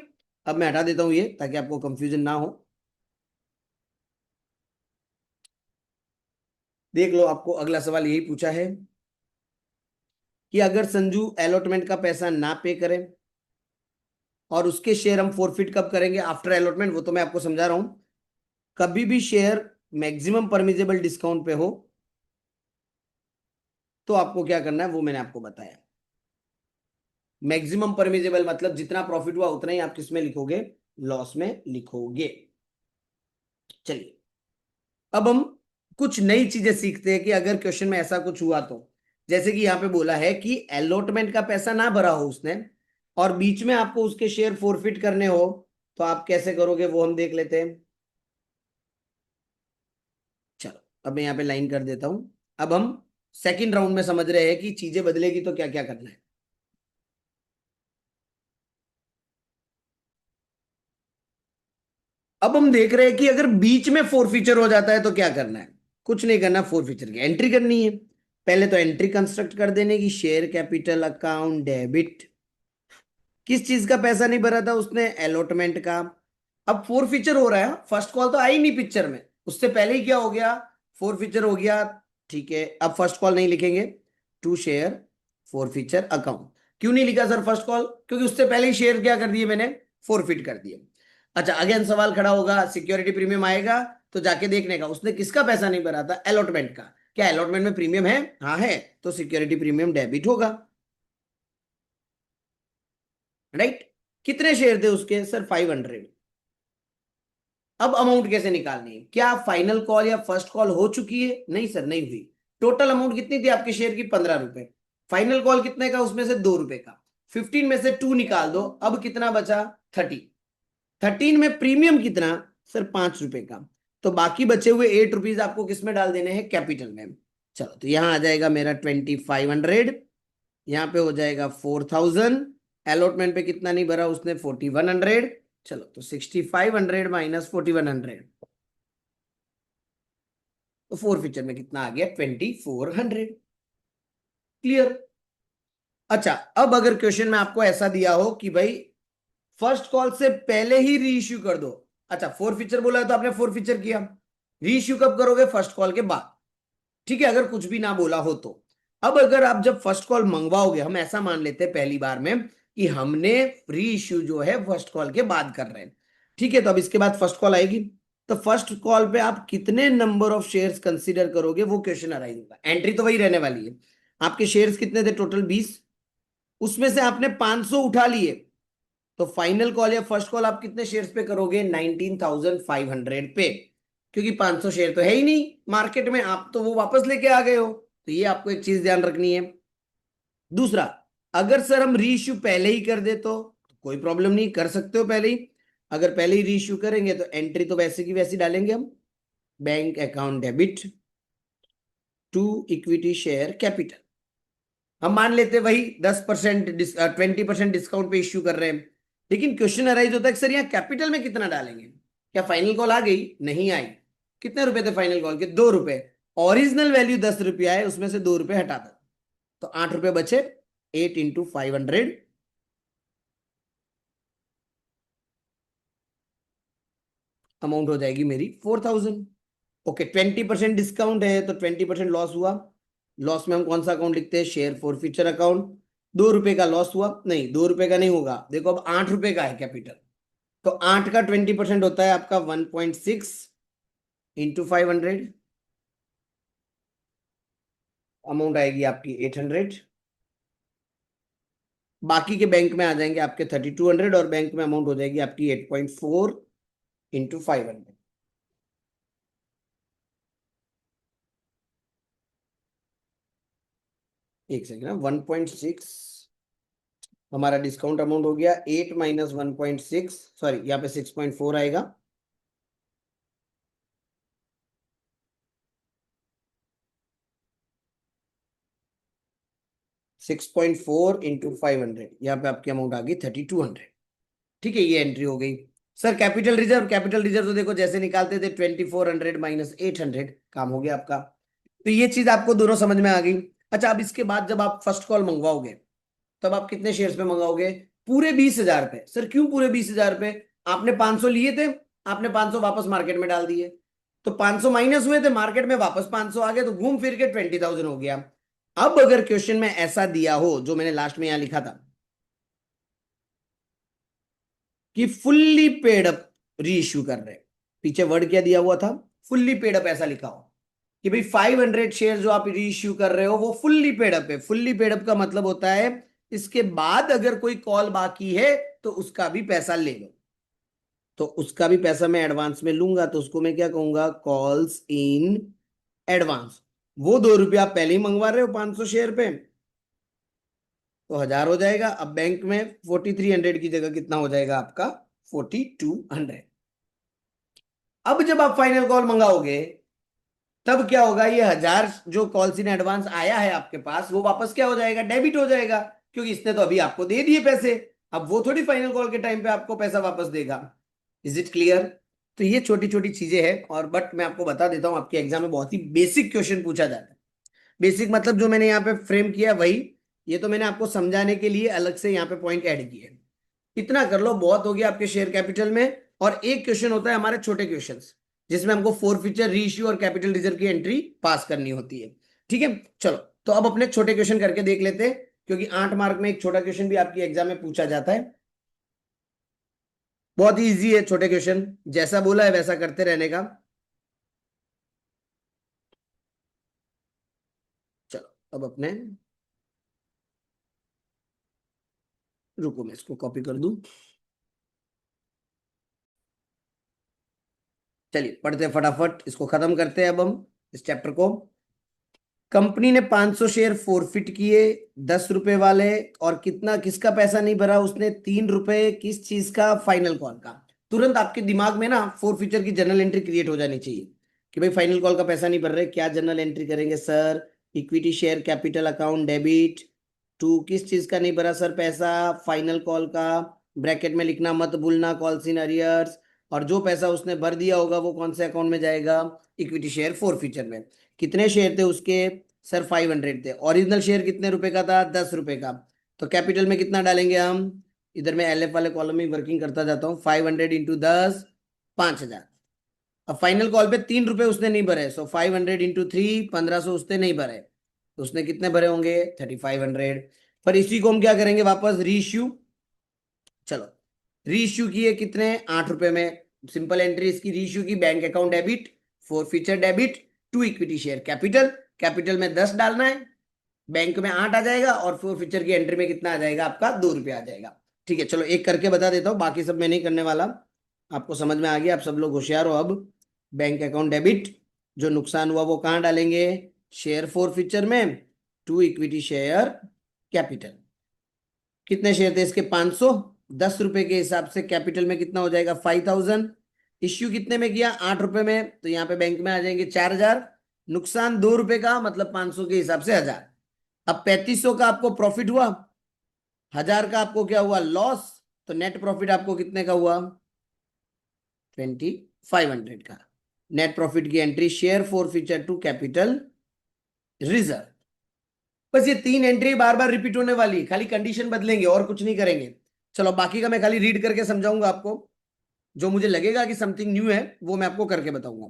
अब मैं हटा देता हूं ये ताकि आपको कंफ्यूजन ना हो। देख लो, आपको अगला सवाल यही पूछा है कि अगर संजू अलॉटमेंट का पैसा ना पे करे और उसके शेयर हम फोरफिट कब करेंगे, आफ्टर अलॉटमेंट, वो तो मैं आपको समझा रहा हूं। कभी भी शेयर मैक्सिमम परमिजेबल डिस्काउंट पे हो तो आपको क्या करना है वो मैंने आपको बताया। मैक्सिमम परमिजेबल मतलब जितना प्रॉफिट हुआ उतना ही आप किसमें लिखोगे, लॉस में लिखोगे। चलिए अब हम कुछ नई चीजें सीखते हैं कि अगर क्वेश्चन में ऐसा कुछ हुआ तो, जैसे कि यहां पे बोला है कि अलॉटमेंट का पैसा ना भरा हो उसने और बीच में आपको उसके शेयर फोरफिट करने हो, तो आप कैसे करोगे वो हम देख लेते हैं। चलो अब मैं यहाँ पे लाइन कर देता हूं। अब हम सेकंड राउंड में समझ रहे हैं कि चीजें बदलेगी तो क्या क्या करना है। अब हम देख रहे हैं कि अगर बीच में फोर फीचर हो जाता है तो क्या करना है। कुछ नहीं करना, फोर फीचर की एंट्री करनी है। पहले तो एंट्री कंस्ट्रक्ट कर देने की, शेयर कैपिटल अकाउंट डेबिट। किस चीज का पैसा नहीं भरा था उसने, अलॉटमेंट का। अब फोर फीचर हो रहा है, फर्स्ट कॉल तो आई नहीं पिक्चर में, उससे पहले ही क्या हो गया, फोर फीचर हो गया। ठीक है, अब फर्स्ट कॉल नहीं लिखेंगे, to share forfeiture account. क्यों नहीं लिखा सर फर्स्ट कॉल, क्योंकि उससे पहले ही शेयर क्या कर दिए मैंने, फोरफिट कर दिए। अच्छा अगेन सवाल खड़ा होगा, सिक्योरिटी प्रीमियम आएगा तो जाके देखने का उसने किसका पैसा नहीं भरा था, अलॉटमेंट का। क्या अलॉटमेंट में प्रीमियम है, हाँ है, तो सिक्योरिटी प्रीमियम डेबिट होगा। राइट। कितने शेयर थे उसके सर, 500। अब अमाउंट कैसे निकालनी है, क्या फाइनल कॉल या फर्स्ट कॉल हो चुकी है, नहीं सर नहीं हुई। टोटल अमाउंट कितनी थी आपके शेयर की, 15 रुपए। फाइनल कॉल कितने का, उसमें से 2 रुपए का। 15 में से 2 निकाल दो, अब कितना बचा, 30। 13 में प्रीमियम कितना, सर 5 रुपए का। तो बाकी बचे हुए 8 रुपीज आपको किस में डाल देने हैं, कैपिटल में। चलो तो यहां आ जाएगा मेरा 2500, यहाँ पे हो जाएगा 4000। अलॉटमेंट पे कितना नहीं भरा उसने, 4100। चलो तो 6500 माइनस 4100, तो फोर फीचर में कितना आ गया, 2400। क्लियर। अच्छा अब अगर क्वेश्चन में आपको ऐसा दिया हो कि भाई फर्स्ट कॉल से पहले ही री इश्यू कर दो। अच्छा फोर फीचर बोला है तो आपने फोर फीचर किया, री इश्यू कब करोगे, फर्स्ट कॉल के बाद। ठीक है, अगर कुछ भी ना बोला हो तो। अब अगर आप जब फर्स्ट कॉल मंगवाओगे, हम ऐसा मान लेते हैं पहली बार में कि हमने री इश्यू जो है फर्स्ट कॉल के बाद कर रहे हैं। ठीक है, तो अब इसके बाद फर्स्ट कॉल आएगी, तो फर्स्ट कॉल पे आप कितने नंबर ऑफ शेयर्स कंसीडर करोगे वो क्वेश्चन अराइज होगा। एंट्री तो वही रहने वाली है, आपके शेयर्स कितने थे टोटल 20, उसमें से आपने 500 उठा लिए, तो फाइनल कॉल या फर्स्ट कॉल आप कितने शेयर्स पे करोगे, 19,500 पे। क्योंकि 500 शेयर तो है ही नहीं मार्केट में, आप तो वो वापस लेके आ गए हो। तो ये आपको एक चीज ध्यान रखनी है। दूसरा, अगर सर हम रीइश्यू पहले ही कर दे तो कोई प्रॉब्लम नहीं, कर सकते हो पहले ही। अगर पहले ही रीइश्यू करेंगे तो एंट्री तो वैसे की वैसी डालेंगे हम, bank account debit to equity share capital. हम मान लेते वही 10%, 20% डिस्काउंट पे इश्यू कर रहे हैं। लेकिन क्वेश्चन अराइज होता है कि सर यहाँ कैपिटल में कितना डालेंगे, क्या फाइनल कॉल आ गई, नहीं आई। कितने रुपए थे फाइनल कॉल के, 2 रुपए। ओरिजिनल वैल्यू 10 रुपया है, उसमें से 2 रुपए हटा दो, तो 8 रुपए बचे। 8 × 500 अमाउंट हो जाएगी मेरी 4000। ओके 20% डिस्काउंट है तो 20% लॉस हुआ। लॉस में हम कौन सा अकाउंट लिखते हैं, शेयर फॉर फ्यूचर अकाउंट। 2 रुपए का लॉस हुआ, नहीं 2 रुपए का नहीं होगा, देखो अब 8 रुपए का है कैपिटल। तो 8 का 20% होता है आपका 1.6 इंटू 500, अमाउंट आएगी आपकी 800। बाकी के बैंक में आ जाएंगे आपके 3200 और बैंक में अमाउंट हो जाएगी आपकी 8.4 इंटू 500। एक सेकेंड, 1.6 हमारा डिस्काउंट अमाउंट हो गया, 8 माइनस 1.6, सॉरी यहाँ पे 6.4 आएगा। 6.4 इंटू 500, यहाँ पे आपकी अमाउंट आ गई 3200। ठीक है, ये एंट्री हो गई। Sir capital reserve, capital reserve तो देखो जैसे निकालते थे, 2400 माइनस 800, काम हो गया आपका। तो ये चीज आपको दोनों समझ में आ गई। अच्छा अब इसके बाद जब आप फर्स्ट कॉल मंगवाओगे, तब आप कितने शेयर्स पे मंगाओगे, पूरे 20,000 पे। सर क्यों पूरे 20,000 पे, आपने 500 लिए थे, आपने 500 वापस मार्केट में डाल दिए, तो 500 माइनस हुए थे, मार्केट में वापस 500 आ गए, तो घूम फिर के 20,000 हो गया। अब अगर क्वेश्चन में ऐसा दिया हो जो मैंने लास्ट में यहां लिखा था कि फुल्ली पेड अप री इश्यू कर रहे हैं, पीछे वर्ड क्या दिया हुआ था, फुल्ली पेड अप, ऐसा लिखा हो कि भाई 500 शेयर जो आप री इश्यू कर रहे हो वो फुल्ली पेड अप है। फुल्ली पेड अप का मतलब होता है इसके बाद अगर कोई कॉल बाकी है तो उसका भी पैसा ले लो। तो उसका भी पैसा मैं एडवांस में लूंगा तो उसको मैं क्या कहूंगा, कॉल्स इन एडवांस। वो 2 रुपया आप पहले ही मंगवा रहे हो 500 शेयर पे, तो 1000 हो जाएगा। अब बैंक में 4300 की जगह कितना हो जाएगा आपका, 4200। अब जब आप फाइनल कॉल मंगाओगे तब क्या होगा, ये 1000 जो कॉल्स इन एडवांस आया है आपके पास वो वापस क्या हो जाएगा, डेबिट हो जाएगा, क्योंकि इसने तो अभी आपको दे दिए पैसे। अब वो थोड़ी फाइनल कॉल के टाइम पे आपको पैसा वापस देगा। Is it clear? तो ये छोटी छोटी चीजें हैं, और बट मैं आपको बता देता हूं आपके एग्जाम में बहुत ही बेसिक क्वेश्चन पूछा जाता है। बेसिक मतलब जो मैंने यहाँ पे फ्रेम किया वही, ये तो मैंने आपको समझाने के लिए अलग से यहाँ पे पॉइंट ऐड किए। इतना कर लो, बहुत हो गया आपके शेयर कैपिटल में। और एक क्वेश्चन होता है हमारे छोटे क्वेश्चंस, जिसमें हमको फोरफीचर, रीइश्यू और कैपिटल रिजर्व की एंट्री पास करनी होती है। ठीक है, चलो तो अब अपने छोटे क्वेश्चन करके देख लेते हैं, क्योंकि 8 मार्क में एक छोटा क्वेश्चन भी आपकी एग्जाम में पूछा जाता है। बहुत ही इजी है छोटे क्वेश्चन, जैसा बोला है वैसा करते रहने का। चलो अब अपने, रुको मैं इसको कॉपी कर दूं। चलिए पढ़ते हैं फटाफट, इसको खत्म करते हैं अब हम इस चैप्टर को। कंपनी ने 500 शेयर फोरफिट किए 10 रुपए वाले, और कितना, किसका पैसा नहीं भरा उसने, 3 रुपए, किस चीज का, फाइनल कॉल का। तुरंत आपके दिमाग में ना फोरफीचर की जनरल एंट्री क्रिएट हो जानी चाहिए कि भाई फाइनल कॉल का पैसा नहीं भर रहे, क्या जनरल एंट्री करेंगे sir, equity share capital account debit to, किस चीज का नहीं भरा सर पैसा, फाइनल कॉल का। ब्रैकेट में लिखना मत भूलना, कॉल्स इन अरियर्स, और जो पैसा उसने भर दिया होगा वो कौन से अकाउंट में जाएगा, इक्विटी शेयर फोरफीचर में। कितने शेयर थे उसके, सर 500 थे। ओरिजिनल शेयर कितने रुपए का था, 10 रुपए का। तो कैपिटल में कितना डालेंगे हम, इधर मैं एलएफ वाले कॉलम में वर्किंग करता जाता हूँ, 500 इंटू 10, 5000। अब फाइनल कॉल पे 3 रुपए उसने नहीं भरे, सो 500 इंटू 3, 1500 उसने नहीं भरे, तो उसने कितने भरे होंगे, 3500। पर इसी को हम क्या करेंगे, वापस रीइश्यू। चलो रीइश्यू किए कितने, 8 रुपए में। सिंपल एंट्री इसकी, रीइश्यू की, bank account debit, forfeiture debit to equity share capital. Capital में 10 डालना है, बैंक में 8 आ जाएगा, और फोर फीचर की एंट्री में कितना आ जाएगा आपका, 2 रुपया आ जाएगा। ठीक है, चलो एक करके बता देता हूँ, बाकी सब मैं नहीं करने वाला। आपको समझ में आ गया, आप सब लोग होशियार हो अब। बैंक अकाउंट डेबिट, जो नुकसान हुआ वो कहाँ डालेंगे, शेयर फोर फीचर में, टू इक्विटी शेयर कैपिटल। कितने शेयर थे इसके, 500, 10 रुपए के हिसाब से कैपिटल में कितना हो जाएगा, 5000। इश्यू कितने में किया, 8 रुपए में, तो यहाँ पे बैंक में आ जाएंगे 4000। नुकसान 2 रुपए का, मतलब 500 के हिसाब से 1000। अब 3500 का आपको प्रॉफिट हुआ, 1000 का आपको क्या हुआ, लॉस। तो नेट प्रॉफिट आपको कितने का हुआ, 2500 का। नेट प्रॉफिट की entry, share forfeiture to capital reserve. बस ये 3 एंट्री बार बार रिपीट होने वाली, खाली कंडीशन बदलेंगे और कुछ नहीं करेंगे। चलो बाकी का मैं खाली रीड करके समझाऊंगा आपको, जो मुझे लगेगा कि समथिंग न्यू है वो मैं आपको करके बताऊंगा।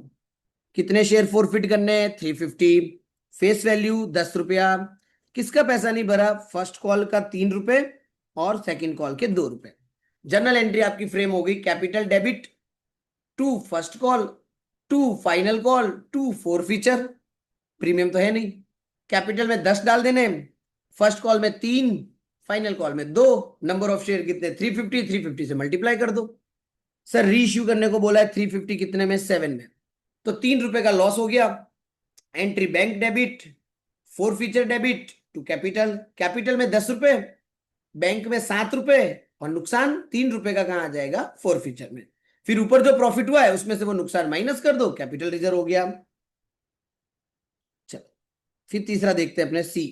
कितने शेयर फोरफिट करने हैं, 350। फेस वैल्यू 10 रुपया। किसका पैसा नहीं भरा, फर्स्ट कॉल का 3 रुपए और सेकंड कॉल के 2 रुपए। जनरल एंट्री आपकी फ्रेम हो गई, capital debit to first call, to final call, to forfeiture. Premium तो है नहीं, कैपिटल में 10 डाल देने, फर्स्ट कॉल में 3, फाइनल कॉल में 2। नंबर ऑफ शेयर कितने, 350, 350 से मल्टीप्लाई कर दो। सर रीइश्यू करने को बोला है 350 कितने में, 7 में, तो 3 रुपए का लॉस हो गया। Entry bank debit, forfeiture debit to capital. Capital में 10 रुपए, बैंक में 7 रुपए, और नुकसान 3 रुपए का कहां आ जाएगा, फोर फीचर में। फिर ऊपर जो प्रॉफिट हुआ है उसमें से वो नुकसान माइनस कर दो, कैपिटल रिजर्व हो गया। चलो फिर तीसरा देखते हैं अपने सी।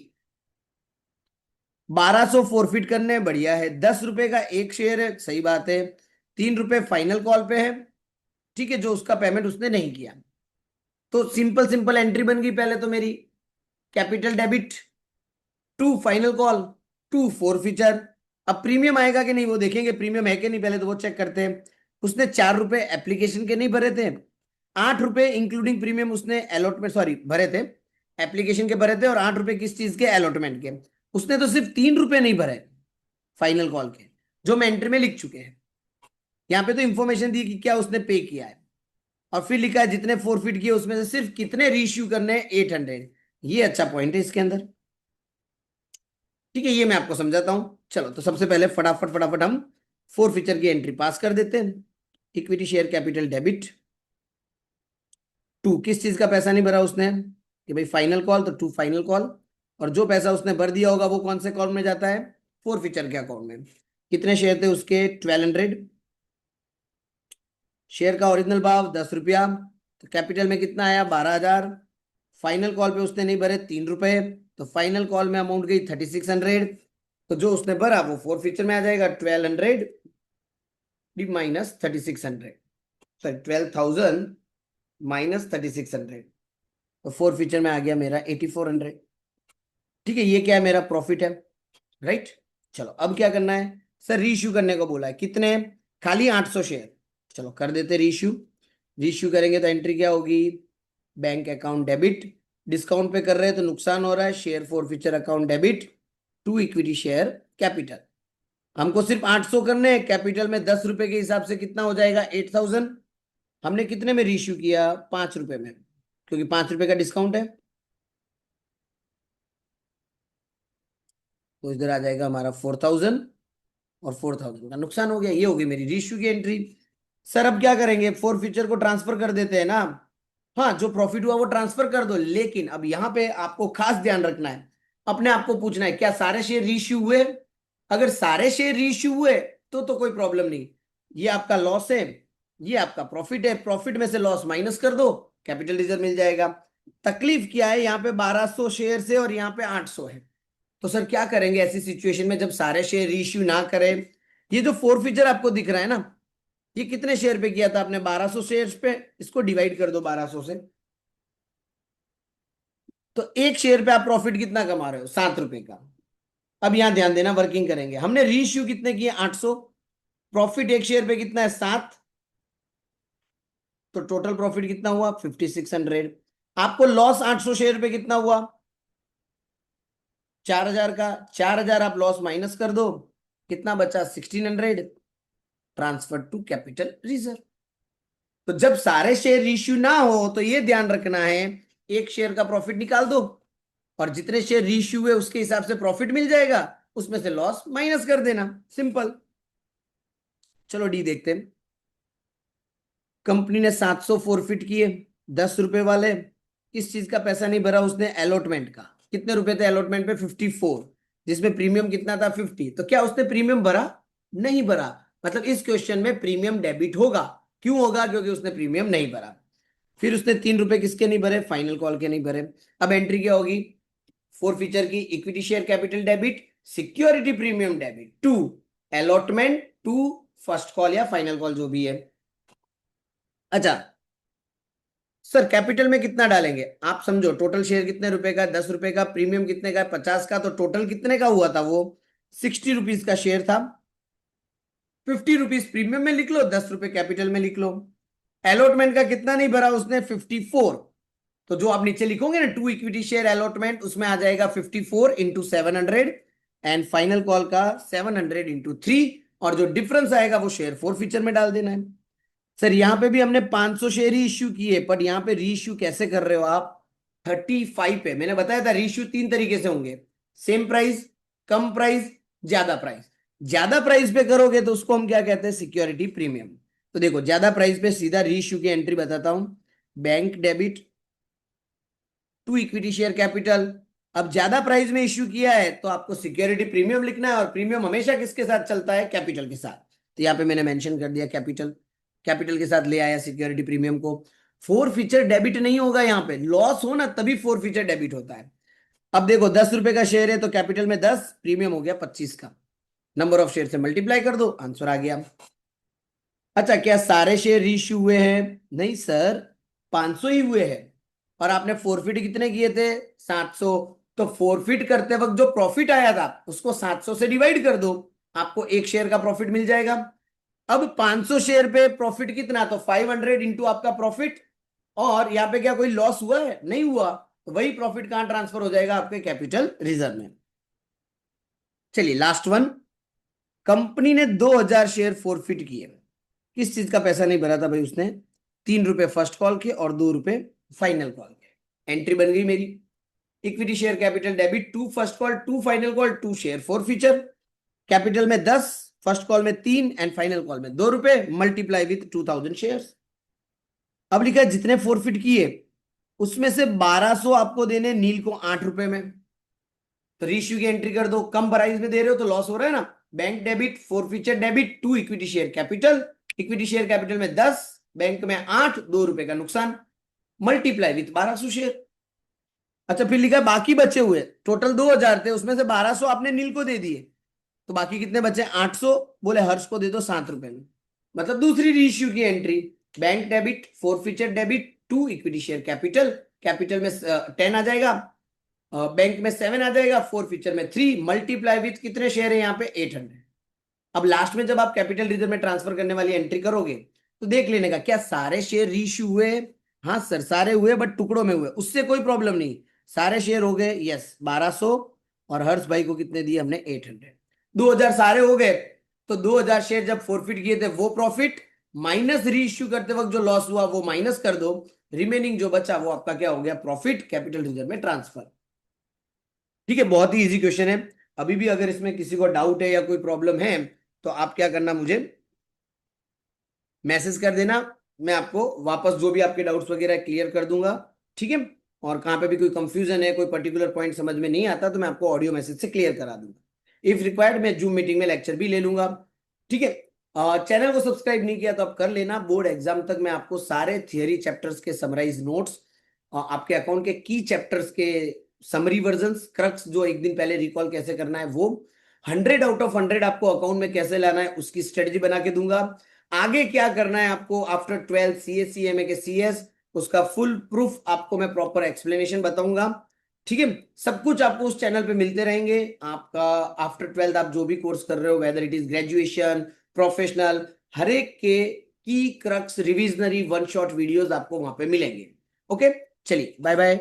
1200 फोरफिट करने, बढ़िया है, 10 रुपए का एक शेयर है, सही बात है। 3 रुपए फाइनल कॉल पे है, ठीक है, जो उसका पेमेंट उसने नहीं किया। तो सिंपल सिंपल एंट्री बन गई पहले तो मेरी, capital debit to final call to forfeiture. अब प्रीमियम आएगा कि नहीं वो देखेंगे, प्रीमियम है कि नहीं पहले तो वो चेक करते हैं। उसने 4 रुपए एप्लीकेशन के नहीं भरे थे, 8 रुपए इंक्लूडिंग प्रीमियम उसने अलॉटमेंट, सॉरी, भरे थे। एप्लीकेशन के भरे थे और 8 रुपए किस चीज के, अलॉटमेंट के। उसने तो सिर्फ 3 रुपए नहीं भरे फाइनल कॉल के, जो मैं एंट्री में लिख चुके हैं। यहाँ पे तो इंफॉर्मेशन दी कि क्या उसने पे किया है, और फिर लिखा है जितने फोरफिट किए उसमें से सिर्फ कितने रीइश्यू करने हैं, 800। ये अच्छा पॉइंट है इसके अंदर। ठीक है, ये मैं आपको समझाता हूं। चलो तो सबसे पहले फटाफट फटाफट हम फोर फीचर की एंट्री पास कर देते हैं। Equity share capital debit to, किस चीज का पैसा नहीं भरा उसने, कि भाई फाइनल कॉल, तो टू फाइनल कॉल। और जो पैसा उसने भर दिया होगा वो कौन से कॉल में जाता है, फोर फीचर के अकाउंट में। कितने शेयर थे उसके, 1200। शेयर का ओरिजिनल भाव 10 रुपया, तो कैपिटल में कितना आया, 12,000। फाइनल कॉल पे उसने नहीं भरे 3 रुपए, तो फाइनल कॉल में अमाउंट गई 3600। तो जो उसने भरा वो फोर फीचर में आ जाएगा, 1200 माइनस 3600, सॉरी 12,000 माइनस 3600। तो फोर फीचर में आ गया मेरा 8400। ठीक है, ये क्या है, मेरा प्रॉफिट है, राइट। चलो अब क्या करना है, सर रीइश्यू करने को बोला है, कितने, खाली 800 शेयर। चलो कर देते रीइश्यू। रीइश्यू करेंगे तो एंट्री क्या होगी, बैंक अकाउंट डेबिट, डिस्काउंट पे कर रहे हैं तो नुकसान हो रहा है, share forfeiture account debit to equity share capital. हमको सिर्फ 800 करने हैं, कैपिटल में 10 रुपए के हिसाब से कितना हो जाएगा, 8000। हमने कितने में रीइश्यू किया, 5 रुपए में, क्योंकि 5 रुपए का डिस्काउंट है। तो इधर आ जाएगा हमारा 4000, और 4000 का नुकसान हो गया। ये होगी मेरी रीइश्यू की एंट्री। सर अब क्या करेंगे, फोर फ्यूचर को ट्रांसफर कर देते हैं ना। हाँ, जो प्रॉफिट हुआ वो ट्रांसफर कर दो, लेकिन अब यहां पे आपको खास ध्यान रखना है, अपने आप को पूछना है क्या सारे शेयर रीइश्यू हुए। अगर सारे शेयर रीइश्यू हुए तो कोई प्रॉब्लम नहीं, ये आपका लॉस है, ये आपका प्रॉफिट है, प्रॉफिट में से लॉस माइनस कर दो, कैपिटल रिजर्व मिल जाएगा। तकलीफ क्या है, यहाँ पे 1200 शेयर से और यहाँ पे 800 है। तो सर क्या करेंगे ऐसी सिचुएशन में जब सारे शेयर रीइश्यू ना करें। ये जो फोर फीचर आपको दिख रहा है ना, ये कितने शेयर पे किया था आपने, 1200 शेयर पे। इसको डिवाइड कर दो 1200 से, तो एक शेयर पे आप प्रॉफिट कितना कमा रहे हो, 7 रुपए का। अब यहां ध्यान देना, वर्किंग करेंगे, हमने रीइश्यू कितने किए, 800। प्रॉफिट एक शेयर पे कितना है, 7। तो टोटल प्रॉफिट कितना हुआ, 5600। आपको लॉस 800 शेयर पे कितना हुआ, 4000 का। 4000 आप लॉस माइनस कर दो, कितना बचा, 1600। Transfer to capital reserve. तो जब सारे शेयर इश्यू ना हो तो ये ध्यान रखना है, एक शेयर का प्रॉफिट निकाल दो, और जितने शेयर रीइश्यू हुए उसके हिसाब से प्रॉफिट मिल जाएगा, उसमें से लॉस माइनस कर देना, सिंपल। चलो डी देखते हैं। कंपनी ने 700 फोरफिट किए, 10 रुपए वाले। किस चीज का पैसा नहीं भरा उसने, अलॉटमेंट का। कितने रुपए थे अलॉटमेंट पे, 54, जिसमें प्रीमियम कितना था, 50। तो क्या उसने प्रीमियम भरा, नहीं भरा। मतलब इस क्वेश्चन में प्रीमियम डेबिट होगा। क्यों होगा, क्योंकि उसने प्रीमियम नहीं भरा। फिर उसने 3 रुपए किसके नहीं भरे, फाइनल कॉल के नहीं भरे। अब एंट्री क्या होगी, फोर फीचर की, equity share capital debit, security premium debit to allotment to first call या फाइनल कॉल जो भी है। अच्छा सर कैपिटल में कितना डालेंगे, आप समझो, टोटल शेयर कितने रुपए का, 10 रुपए का, प्रीमियम कितने का, 50 का, तो टोटल कितने का हुआ था वो, 60 रुपीज का शेयर था। 50 रुपीज प्रीमियम में लिख लो, 10 रुपए कैपिटल में लिख लो। अलॉटमेंट का कितना नहीं भरा उसने, 54। तो जो आप नीचे लिखोगे ना, टू इक्विटी शेयर अलॉटमेंट, उसमें आ जाएगा 54 इंटू 700, एंड फाइनल कॉल का 700 इंटू 3। और जो डिफरेंस आएगा वो शेयर फोर फीचर में डाल देना है। सर यहां पे भी हमने 500 शेयर ही इश्यू किए, बट यहां पे री इश्यू कैसे कर रहे हो आप, 35 पे। मैंने बताया था री इश्यू 3 तरीके से होंगे, सेम प्राइस, कम प्राइस, ज्यादा प्राइस। ज्यादा प्राइस पे करोगे तो उसको हम क्या कहते हैं, सिक्योरिटी प्रीमियम। तो देखो ज्यादा प्राइस पे सीधा री इश्यू की एंट्री बताता हूं, bank debit to equity share capital. अब ज्यादा प्राइस में इश्यू किया है तो आपको सिक्योरिटी प्रीमियम लिखना है, और प्रीमियम हमेशा किसके साथ चलता है, कैपिटल के साथ। तो यहाँ पे मैंने मेंशन कर दिया कैपिटल, कैपिटल के साथ ले आया सिक्योरिटी प्रीमियम को। फोर फीचर डेबिट नहीं होगा, यहाँ पे लॉस हो ना तभी फोर फीचर डेबिट होता है। अब देखो 10 रुपए का शेयर है तो कैपिटल में 10, प्रीमियम हो गया 25 का। नंबर ऑफ शेयर से मल्टीप्लाई कर दो, आंसर आ गया। अच्छा क्या सारे शेयर रीइश्यू हुए हैं, नहीं सर, 500 ही हुए हैं। और आपने फोरफिट कितने किए थे, 700। तो फोरफिट करते वक्त जो प्रॉफिट आया था उसको 700 से डिवाइड कर दो, आपको एक शेयर का प्रॉफिट मिल जाएगा। अब 500 शेयर पे प्रॉफिट कितना, तो 500 इंटू आपका प्रॉफिट। और यहाँ पे क्या कोई लॉस हुआ है, नहीं हुआ। तो वही प्रॉफिट कहां ट्रांसफर हो जाएगा? आपके कैपिटल रिजर्व में। चलिए लास्ट वन, कंपनी ने 2000 शेयर फोरफिट किए। किस चीज का पैसा नहीं भरा था भाई उसने? 3 रुपए फर्स्ट कॉल के और 2 रुपए फाइनल कॉल के। एंट्री बन गई मेरी। Equity share capital debit 2 first call 2 final call 2 share forfeiture. Capital में 10, फर्स्ट कॉल में 3 एंड फाइनल कॉल में 2 रुपए, मल्टीप्लाई विथ 2000 शेयर। अब लिखा है जितने फोरफिट किए उसमें से 1200 आपको देने नील को 8 रुपए में। तो रीइश्यू की एंट्री कर दो, कम प्राइस में दे रहे हो तो लॉस हो रहा है ना। Bank debit, forfeiture debit to equity share capital. Equity share capital में 10, बैंक में 8, 2 रुपए का नुकसान, मल्टीप्लाई विथ 1200 शेयर। अच्छा फिर लिखा है बाकी बचे हुए टोटल 2000 थे, उसमें से 1200 आपने नील को दे दिए, तो बाकी कितने बचे? 800। बोले हर्ष को दे दो 7 रुपए में। मतलब दूसरी रीइश्यू की entry, bank debit, forfeiture debit to equity share capital. Capital में 10 आ जाएगा, बैंक में 7 आ जाएगा, फोरफीचर में 3, मल्टीप्लाई विथ कितने शेयर है यहाँ पे? 800। अब लास्ट में जब आप कैपिटल रिजर्व में ट्रांसफर करने वाली एंट्री करोगे तो देख लेने का क्या सारे शेयर रीइश्यू हुए? हाँ सर सारे हुए, बट टुकड़ों में हुए, उससे कोई प्रॉब्लम नहीं। सारे शेयर हो गए, यस 1200, और हर्ष भाई को कितने दिए हमने? 800। 2000 सारे हो गए, तो 2000 शेयर जब फोरफिट किए थे वो प्रॉफिट, माइनस रीइश्यू करते वक्त जो लॉस हुआ वो माइनस कर दो, रिमेनिंग जो बचा वो आपका क्या हो गया? प्रॉफिट कैपिटल रिजर्व में ट्रांसफर। ठीक है, बहुत ही इजी क्वेश्चन है। अभी भी अगर इसमें किसी को डाउट है या कोई प्रॉब्लम है तो आप क्या करना, मुझे मैसेज कर देना, मैं आपको वापस जो भी आपके डाउट्स वगैरह क्लियर कर दूंगा। ठीक है, और कहां पे भी कोई कंफ्यूजन है, कोई पर्टिकुलर पॉइंट समझ में नहीं आता तो मैं आपको ऑडियो मैसेज से क्लियर करा दूंगा। इफ रिक्वायर्ड मैं जूम मीटिंग में लेक्चर भी ले लूंगा। ठीक है, चैनल को सब्सक्राइब नहीं किया तो आप कर लेना। बोर्ड एग्जाम तक मैं आपको सारे थियरी चैप्टर्स के समराइज नोट्स, आपके अकाउंट के की चैप्टर्स के समरी वर्जन्स, क्रक्स जो एक दिन पहले रिकॉल कैसे करना है वो, 100 आउट ऑफ 100 आपको अकाउंट में कैसे लाना है उसकी स्ट्रेटजी बना के दूंगा। आगे क्या करना है आपको आफ्टर 12 सीएस सीएमए के सीएस, उसका फुल प्रूफ आपको मैं प्रॉपर एक्सप्लेनेशन बताऊंगा। ठीक है, सब कुछ आपको उस चैनल पे मिलते रहेंगे। आपका आफ्टर 12 आप जो भी कोर्स कर रहे हो, whether it is graduation, professional, हर एक के की crux revisionary one shot videos आपको वहां पे मिलेंगे। ओके, चलिए बाय बाय।